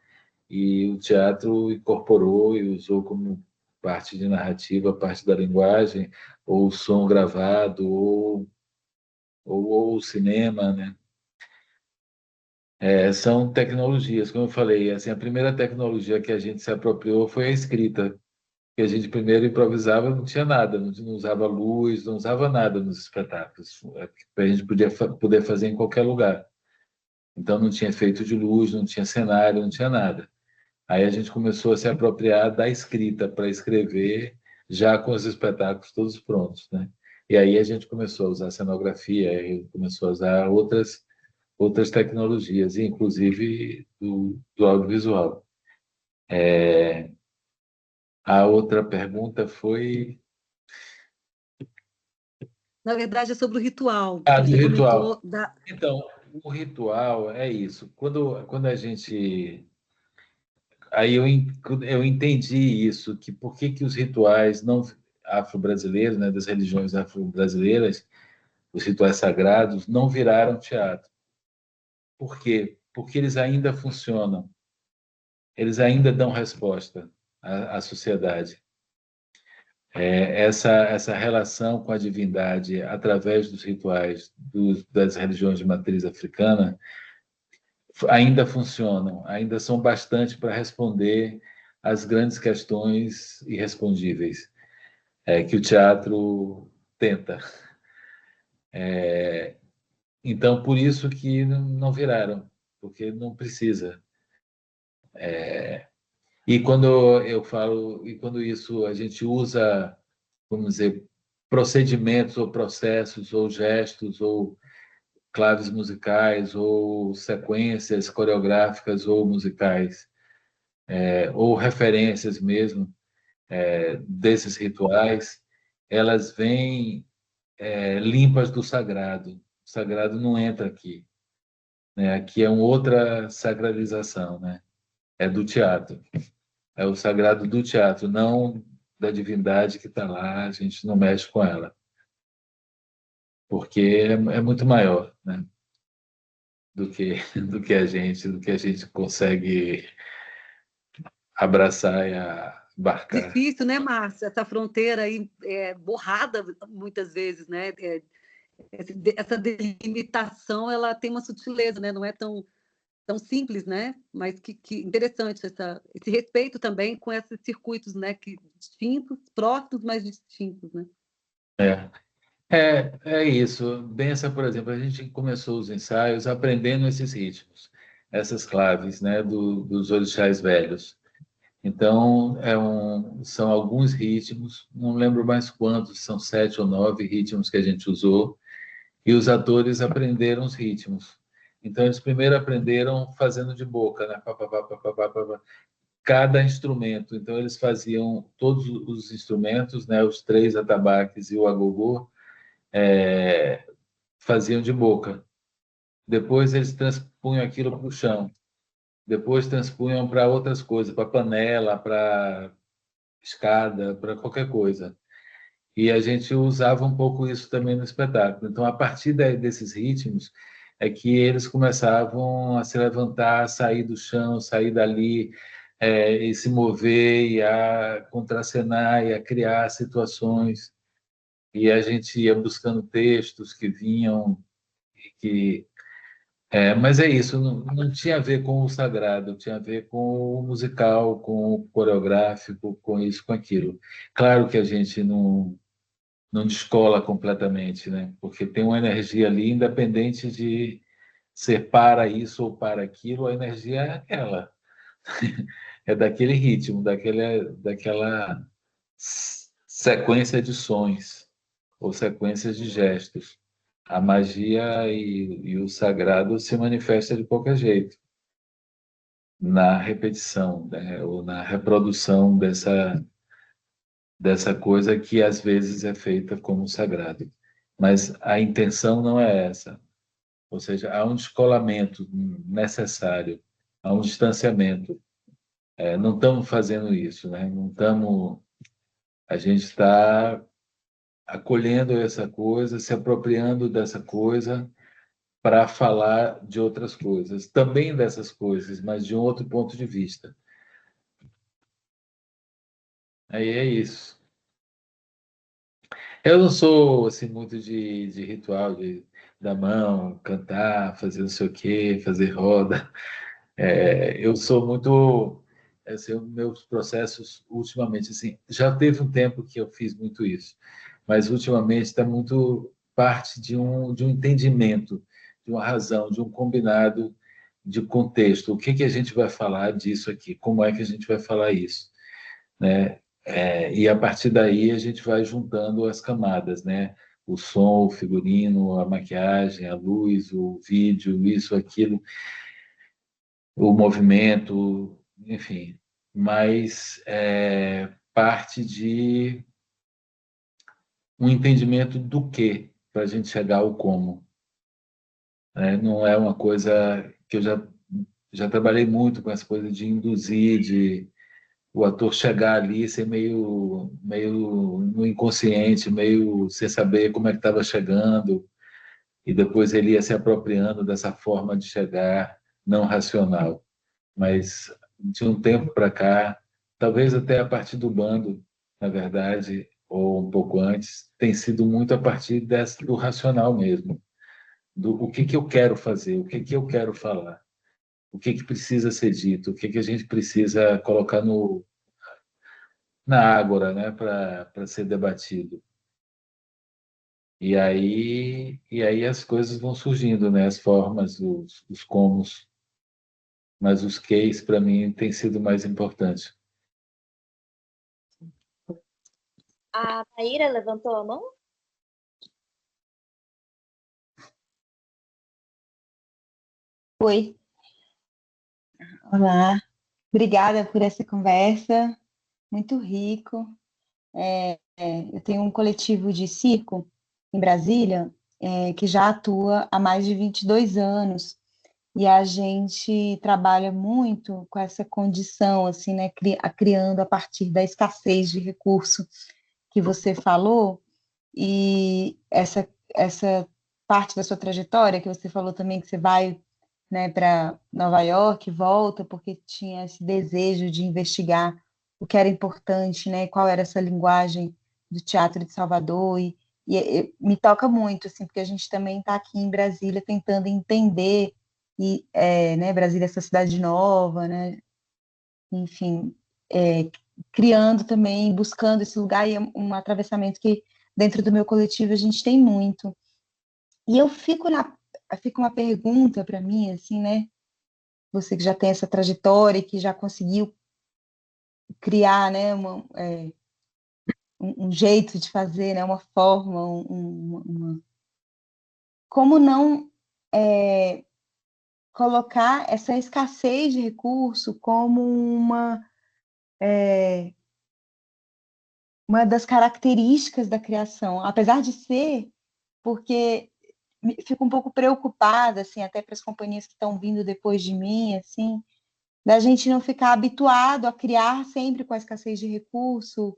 e o teatro incorporou e usou como parte de narrativa, parte da linguagem, ou o som gravado, ou o cinema, né? São tecnologias, como eu falei, assim, a primeira tecnologia que a gente se apropriou foi a escrita, que a gente primeiro improvisava, não tinha nada, não usava luz, não usava nada nos espetáculos, a gente poder fazer em qualquer lugar. Então não tinha efeito de luz, não tinha cenário, não tinha nada. Aí a gente começou a se apropriar da escrita para escrever já com os espetáculos todos prontos, né? E aí a gente começou a usar cenografia, aí começou a usar outras tecnologias, inclusive do audiovisual. A outra pergunta foi Na verdade, é sobre o ritual, a que do você ritual. comentou da. Então, o ritual é isso. Quando a gente aí eu entendi isso, que por que os rituais não afro-brasileiros, né, das religiões afro-brasileiras, os rituais sagrados, não viraram teatro. Por quê? Porque eles ainda funcionam, eles ainda dão resposta à sociedade. Essa relação com a divindade através dos rituais das religiões de matriz africana ainda funcionam, ainda são bastante para responder às grandes questões irrespondíveis que o teatro tenta. Então, por isso que não viraram, porque não precisa. E quando eu falo, e quando isso a gente usa, vamos dizer, procedimentos ou processos ou gestos ou claves musicais ou sequências coreográficas ou musicais, ou referências mesmo desses rituais, elas vêm limpas do sagrado. O sagrado não entra aqui, né? Aqui é uma outra sacralização, né? É do teatro. É o sagrado do teatro, não da divindade que está lá, a gente não mexe com ela, porque é muito maior, né? Do que a gente consegue abraçar e abarcar. Difícil, né, Márcia? Essa fronteira aí borrada muitas vezes, né? Essa delimitação, ela tem uma sutileza, né? Não é tão simples, né? Mas que interessante esse respeito também com esses circuitos, né? Que distintos, próximos, mas distintos, né? É isso. Bença, por exemplo, a gente começou os ensaios aprendendo esses ritmos, essas claves, né, dos orixás velhos. Então, são alguns ritmos, não lembro mais quantos, são 7 ou 9 ritmos que a gente usou, e os atores aprenderam os ritmos. Então, eles primeiro aprenderam fazendo de boca, né? Pá, pá, pá, pá, pá, pá, pá, pá. Cada instrumento. Então, eles faziam todos os instrumentos, né? Os 3 atabaques e o agogô, faziam de boca. Depois, eles transpunham aquilo para o chão. Depois, transpunham para outras coisas, para panela, para escada, para qualquer coisa. E a gente usava um pouco isso também no espetáculo. Então, a partir desses ritmos, é que eles começavam a se levantar, a sair do chão, sair dali, e se mover, e a contracenar, e a criar situações. E a gente ia buscando textos que vinham, que mas é isso, não tinha a ver com o sagrado, tinha a ver com o musical, com o coreográfico, com isso, com aquilo. Claro que a gente não descola completamente, né? Porque tem uma energia ali, independente de ser para isso ou para aquilo, a energia é aquela. É daquele ritmo, daquela sequência de sons ou sequências de gestos. A magia e o sagrado se manifesta de qualquer jeito. na repetição, né, ou na reprodução dessa coisa que às vezes é feita como sagrado. Mas a intenção não é essa. Ou seja, há um descolamento necessário, há um distanciamento. Não estamos fazendo isso, né? Não estamos. A gente está acolhendo essa coisa, se apropriando dessa coisa para falar de outras coisas, também dessas coisas, mas de um outro ponto de vista. Aí é isso. Eu não sou assim muito de ritual da mão, cantar, fazer não sei o quê, fazer roda. Eu sou muito assim, os meus processos ultimamente assim, já teve um tempo que eu fiz muito isso, mas ultimamente está muito parte de um entendimento, de uma razão, de um combinado de contexto. O que que a gente vai falar disso aqui? Como é que a gente vai falar isso, né? E a partir daí a gente vai juntando as camadas, né? O som, o figurino, a maquiagem, a luz, o vídeo, isso, aquilo, o movimento, enfim. Mas parte de um entendimento do que para a gente chegar ao como, né? Não é uma coisa que eu já trabalhei muito com essa coisa de induzir, de o ator chegar ali e ser meio no inconsciente, meio sem saber como é que estava chegando, e depois ele ia se apropriando dessa forma de chegar não racional. Mas de um tempo para cá, talvez até a partir do bando, na verdade, ou um pouco antes, tem sido muito a partir do racional mesmo, do o que que eu quero fazer, o que que eu quero falar, o que que precisa ser dito, o que que a gente precisa colocar na ágora, né, para ser debatido. E aí as coisas vão surgindo, né, as formas, os comos, mas os queis para mim tem sido mais importante. A Maíra levantou a mão? Oi, olá. Obrigada por essa conversa, muito rico. Eu tenho um coletivo de circo em Brasília, que já atua há mais de 22 anos, e a gente trabalha muito com essa condição, assim, né, criando a partir da escassez de recurso que você falou, e essa parte da sua trajetória, que você falou também que você vai, né, para Nova York e volta, porque tinha esse desejo de investigar o que era importante, né, qual era essa linguagem do teatro de Salvador, e me toca muito, assim, porque a gente também está aqui em Brasília tentando entender, né, Brasília é essa cidade nova, né, enfim, criando também, buscando esse lugar, e é um atravessamento que dentro do meu coletivo a gente tem muito. E fica uma pergunta para mim, assim, né? Você que já tem essa trajetória, que já conseguiu criar, né, um jeito de fazer, né, uma forma, como não colocar essa escassez de recurso como uma das características da criação, apesar de ser, porque fico um pouco preocupada, assim, até para as companhias que estão vindo depois de mim, assim, da gente não ficar habituado a criar sempre com a escassez de recurso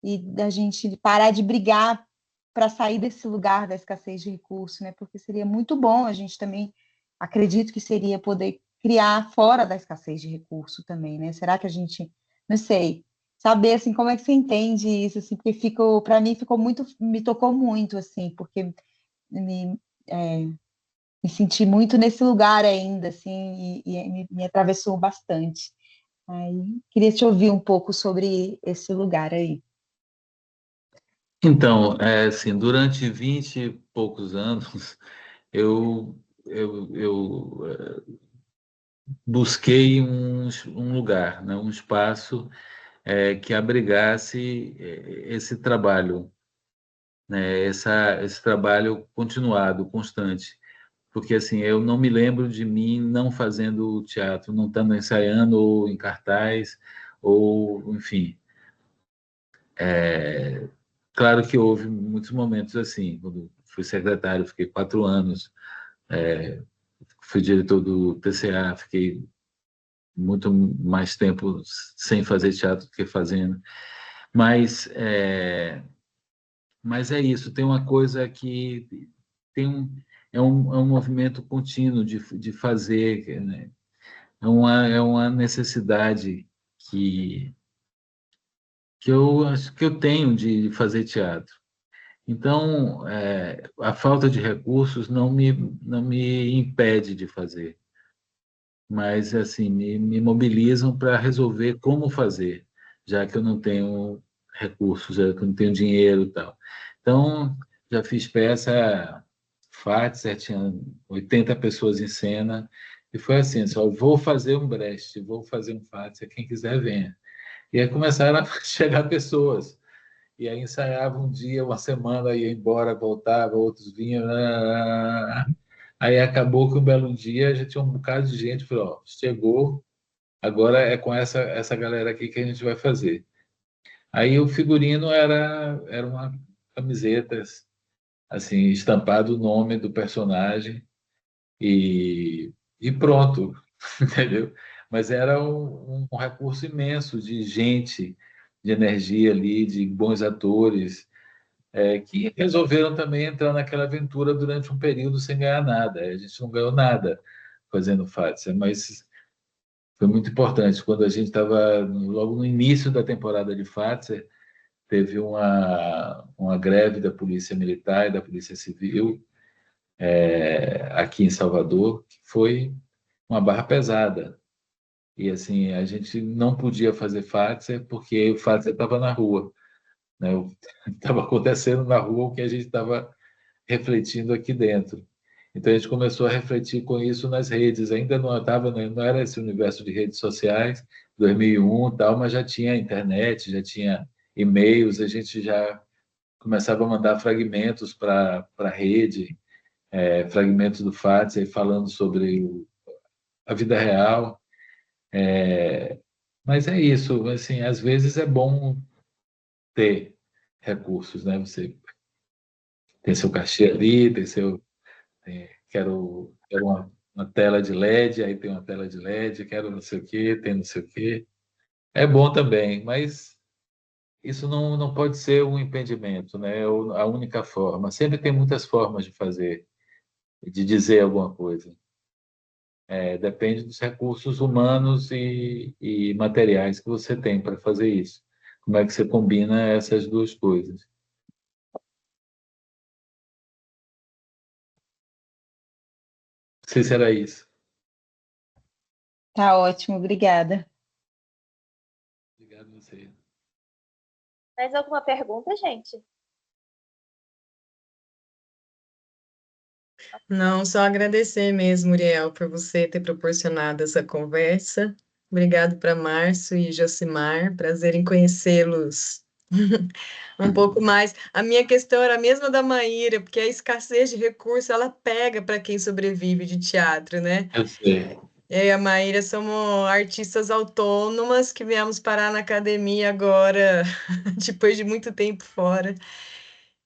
e da gente parar de brigar para sair desse lugar da escassez de recurso, né? Porque seria muito bom, a gente também acredito que seria poder criar fora da escassez de recurso também, né? Será que a gente, não sei, saber assim como é que você entende isso, assim, porque para mim ficou muito, me tocou muito, assim, porque me, me senti muito nesse lugar ainda, assim, e me atravessou bastante. Aí, queria te ouvir um pouco sobre esse lugar aí. Então, assim, durante 20 e poucos anos, eu busquei um lugar, né, um espaço que abrigasse esse trabalho, né, esse trabalho continuado, constante. porque assim, eu não me lembro de mim não fazendo teatro, não estando ensaiando ou em cartaz, ou enfim. Claro que houve muitos momentos assim, quando fui secretário, fiquei 4 anos, fui diretor do TCA, fiquei muito mais tempo sem fazer teatro do que fazendo. Mas é isso, tem uma coisa que é um movimento contínuo de fazer, né? É uma necessidade que eu acho que eu tenho de fazer teatro. Então, a falta de recursos não me impede de fazer, mas assim me mobilizam para resolver como fazer, já que eu não tenho recursos, já que eu não tenho dinheiro e tal. Então, já fiz peça Fatser, tinha 80 pessoas em cena, e foi assim, só vou fazer um Brecht, vou fazer um Fatser, quem quiser venha. E aí começaram a chegar pessoas. E aí ensaiava um dia, uma semana, ia embora, voltava, outros vinham. Aí acabou que um belo dia já tinha um bocado de gente, falou, ó, chegou, agora é com essa galera aqui que a gente vai fazer. Aí o figurino era uma camisetas, assim, estampado o nome do personagem e pronto, entendeu? Mas era um recurso imenso de gente, de energia ali, de bons atores, que resolveram também entrar naquela aventura durante um período sem ganhar nada. A gente não ganhou nada fazendo Fátia, mas foi muito importante. Quando a gente estava logo no início da temporada de Fátia, teve uma greve da Polícia Militar e da Polícia Civil aqui em Salvador, que foi uma barra pesada. E assim, a gente não podia fazer Fátia porque o Fátia estava na rua, né? Estava acontecendo na rua o que a gente estava refletindo aqui dentro. Então a gente começou a refletir com isso nas redes. Ainda não era esse universo de redes sociais, 2001 e tal, mas já tinha internet, já tinha e-mails, a gente já começava a mandar fragmentos para a rede, fragmentos do Fatse falando sobre a vida real. Mas é isso, assim, às vezes é bom ter recursos, né? Você tem seu cachê ali, quero uma tela de LED, aí tem uma tela de LED, quero não sei o quê, tem não sei o quê. É bom também, mas isso não pode ser um impedimento, né? É a única forma. Sempre tem muitas formas de fazer, de dizer alguma coisa. Depende dos recursos humanos e materiais que você tem para fazer isso. Como é que você combina essas duas coisas? Não sei se era isso. Tá ótimo, obrigada. Obrigado a você. Mais alguma pergunta, gente? Não, só agradecer mesmo, Muriel, por você ter proporcionado essa conversa. Obrigado para Márcio e Josimar, prazer em conhecê-los um pouco mais. A minha questão era a mesma da Maíra, porque a escassez de recursos, ela pega para quem sobrevive de teatro, né? Eu sei. Eu e a Maíra somos artistas autônomas que viemos parar na academia agora, depois de muito tempo fora.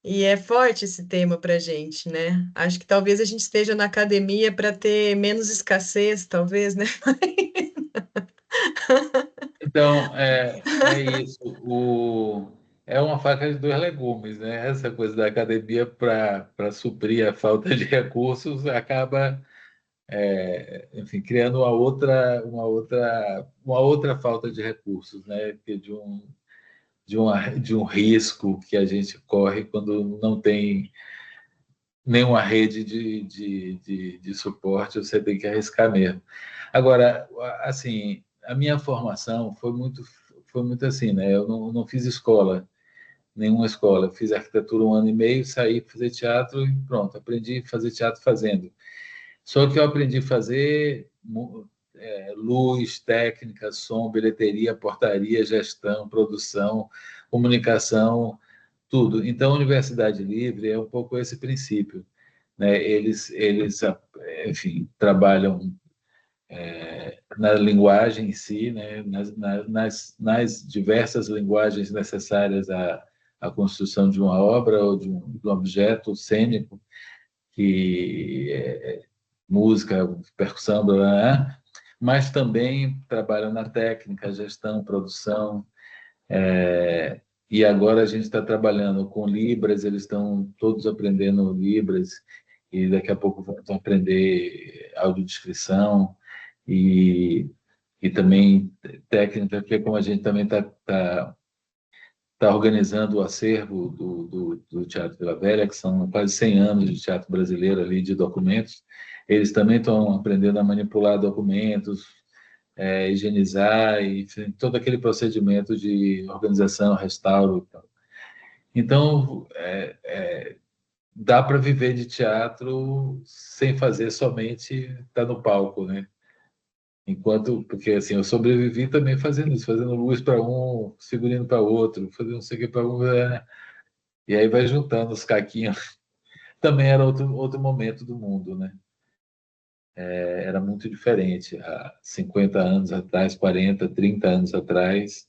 E é forte esse tema para a gente, né? Acho que talvez a gente esteja na academia para ter menos escassez, talvez, né? Então, é isso. É uma faca de dois legumes, né? Essa coisa da academia para suprir a falta de recursos acaba, enfim, criando uma outra falta de recursos, né? De um risco que a gente corre quando não tem nenhuma rede de suporte, você tem que arriscar mesmo. Agora, assim, a minha formação foi muito assim, né? Eu não fiz escola, nenhuma escola. Eu fiz arquitetura 1 ano e meio, saí fazer teatro e pronto, aprendi a fazer teatro fazendo. Só que eu aprendi a fazer luz, técnica, som, bilheteria, portaria, gestão, produção, comunicação, tudo. Então, a Universidade Livre é um pouco esse princípio. né? Enfim, trabalham na linguagem em si, né? Nas diversas linguagens necessárias à construção de uma obra ou de um objeto cênico, que música, percussão, blá, blá, blá, mas também trabalham na técnica, gestão, produção. E agora a gente está trabalhando com Libras, eles estão todos aprendendo Libras, e daqui a pouco vão aprender audiodescrição e também técnica, porque como a gente também está organizando o acervo do Teatro Vila Velha, que são quase 100 anos de teatro brasileiro ali, de documentos, eles também estão aprendendo a manipular documentos, higienizar, e enfim, todo aquele procedimento de organização, restauro e tal. Então, dá para viver de teatro sem fazer somente estar no palco, né? Porque assim, eu sobrevivi também fazendo isso, fazendo luz para um, figurino para outro, fazendo não sei o que para um, e aí vai juntando os caquinhos. Também era outro momento do mundo, né? Era muito diferente. Há 50 anos atrás, 40, 30 anos atrás,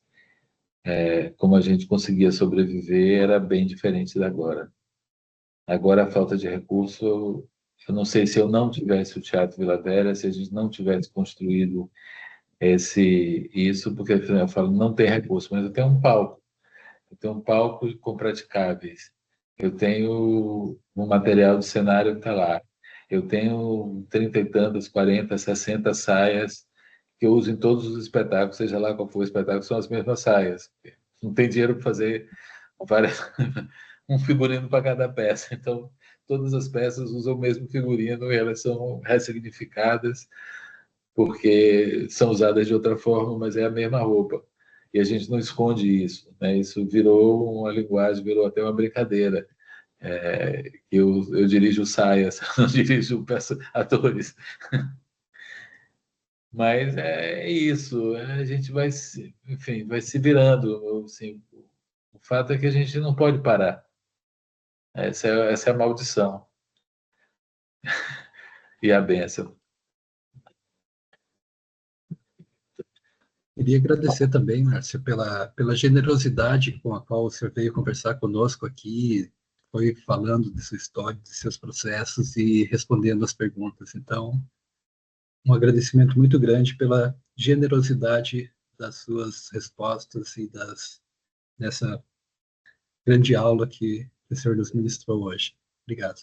como a gente conseguia sobreviver era bem diferente da agora. Agora, a falta de recurso, eu não sei se eu não tivesse o Teatro Vila Velha, se a gente não tivesse construído isso, porque eu falo, não tem recurso, mas eu tenho um palco. Eu tenho um palco com praticáveis. Eu tenho um material de cenário que está lá. Eu tenho 30 e tantas, 40, 60 saias que eu uso em todos os espetáculos, seja lá qual for o espetáculo, são as mesmas saias. Não tem dinheiro para fazer um figurino para cada peça. Então, todas as peças usam o mesmo figurino e elas são ressignificadas porque são usadas de outra forma, mas é a mesma roupa. E a gente não esconde isso, né? Isso virou uma linguagem, virou até uma brincadeira. Eu dirijo saias, não dirijo atores. Mas é isso, a gente vai enfim, vai se virando. Assim, o fato é que a gente não pode parar. Essa é a maldição e a bênção. Queria agradecer também, Márcio, pela generosidade com a qual o senhor veio conversar conosco aqui, foi falando de sua história, de seus processos e respondendo as perguntas. Então, um agradecimento muito grande pela generosidade das suas respostas e dessa grande aula que o senhor nos ministrou hoje. Obrigado.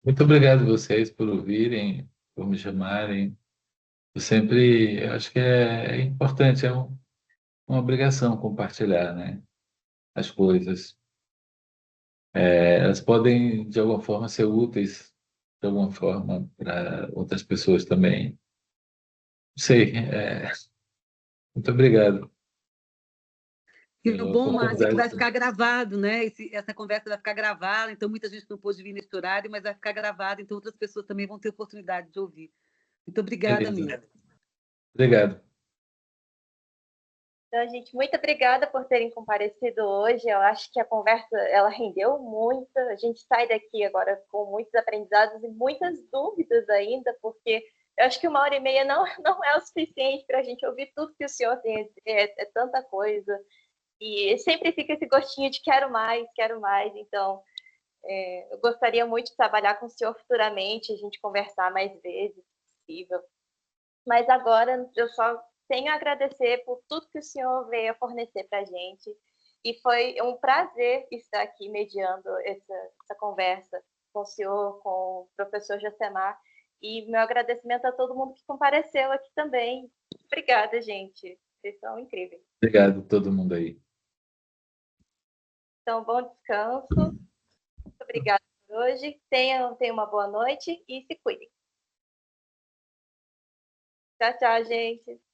Muito obrigado a vocês por ouvirem, por me chamarem. Eu acho que é importante, uma obrigação compartilhar, né, as coisas. Elas podem, de alguma forma, ser úteis, de alguma forma, para outras pessoas também. Não sei. Muito obrigado E o pela bom, Márcio, é que vai oportunidade. ficar gravado, né? Essa conversa vai ficar gravada, então muita gente não pôde vir nesse horário, mas vai ficar gravada, então outras pessoas também vão ter oportunidade de ouvir. Muito obrigada Beleza. mesmo. Obrigado. Então, gente, muito obrigada por terem comparecido hoje. Eu acho que a conversa ela rendeu muito. A gente sai daqui agora com muitos aprendizados e muitas dúvidas ainda, porque eu acho que 1h30 não é o suficiente para a gente ouvir tudo que o senhor tem a dizer. É tanta coisa. E sempre fica esse gostinho de quero mais, quero mais. Então, eu gostaria muito de trabalhar com o senhor futuramente, a gente conversar mais vezes, se possível. Mas agora eu só tenho a agradecer por tudo que o senhor veio a fornecer para a gente. E foi um prazer estar aqui mediando essa conversa com o senhor, com o professor Josemar. E meu agradecimento a todo mundo que compareceu aqui também. Obrigada, gente. Vocês são incríveis. Obrigado a todo mundo aí. Então, bom descanso. Muito obrigada por hoje. Tenham uma boa noite e se cuidem. Tchau, tchau, gente.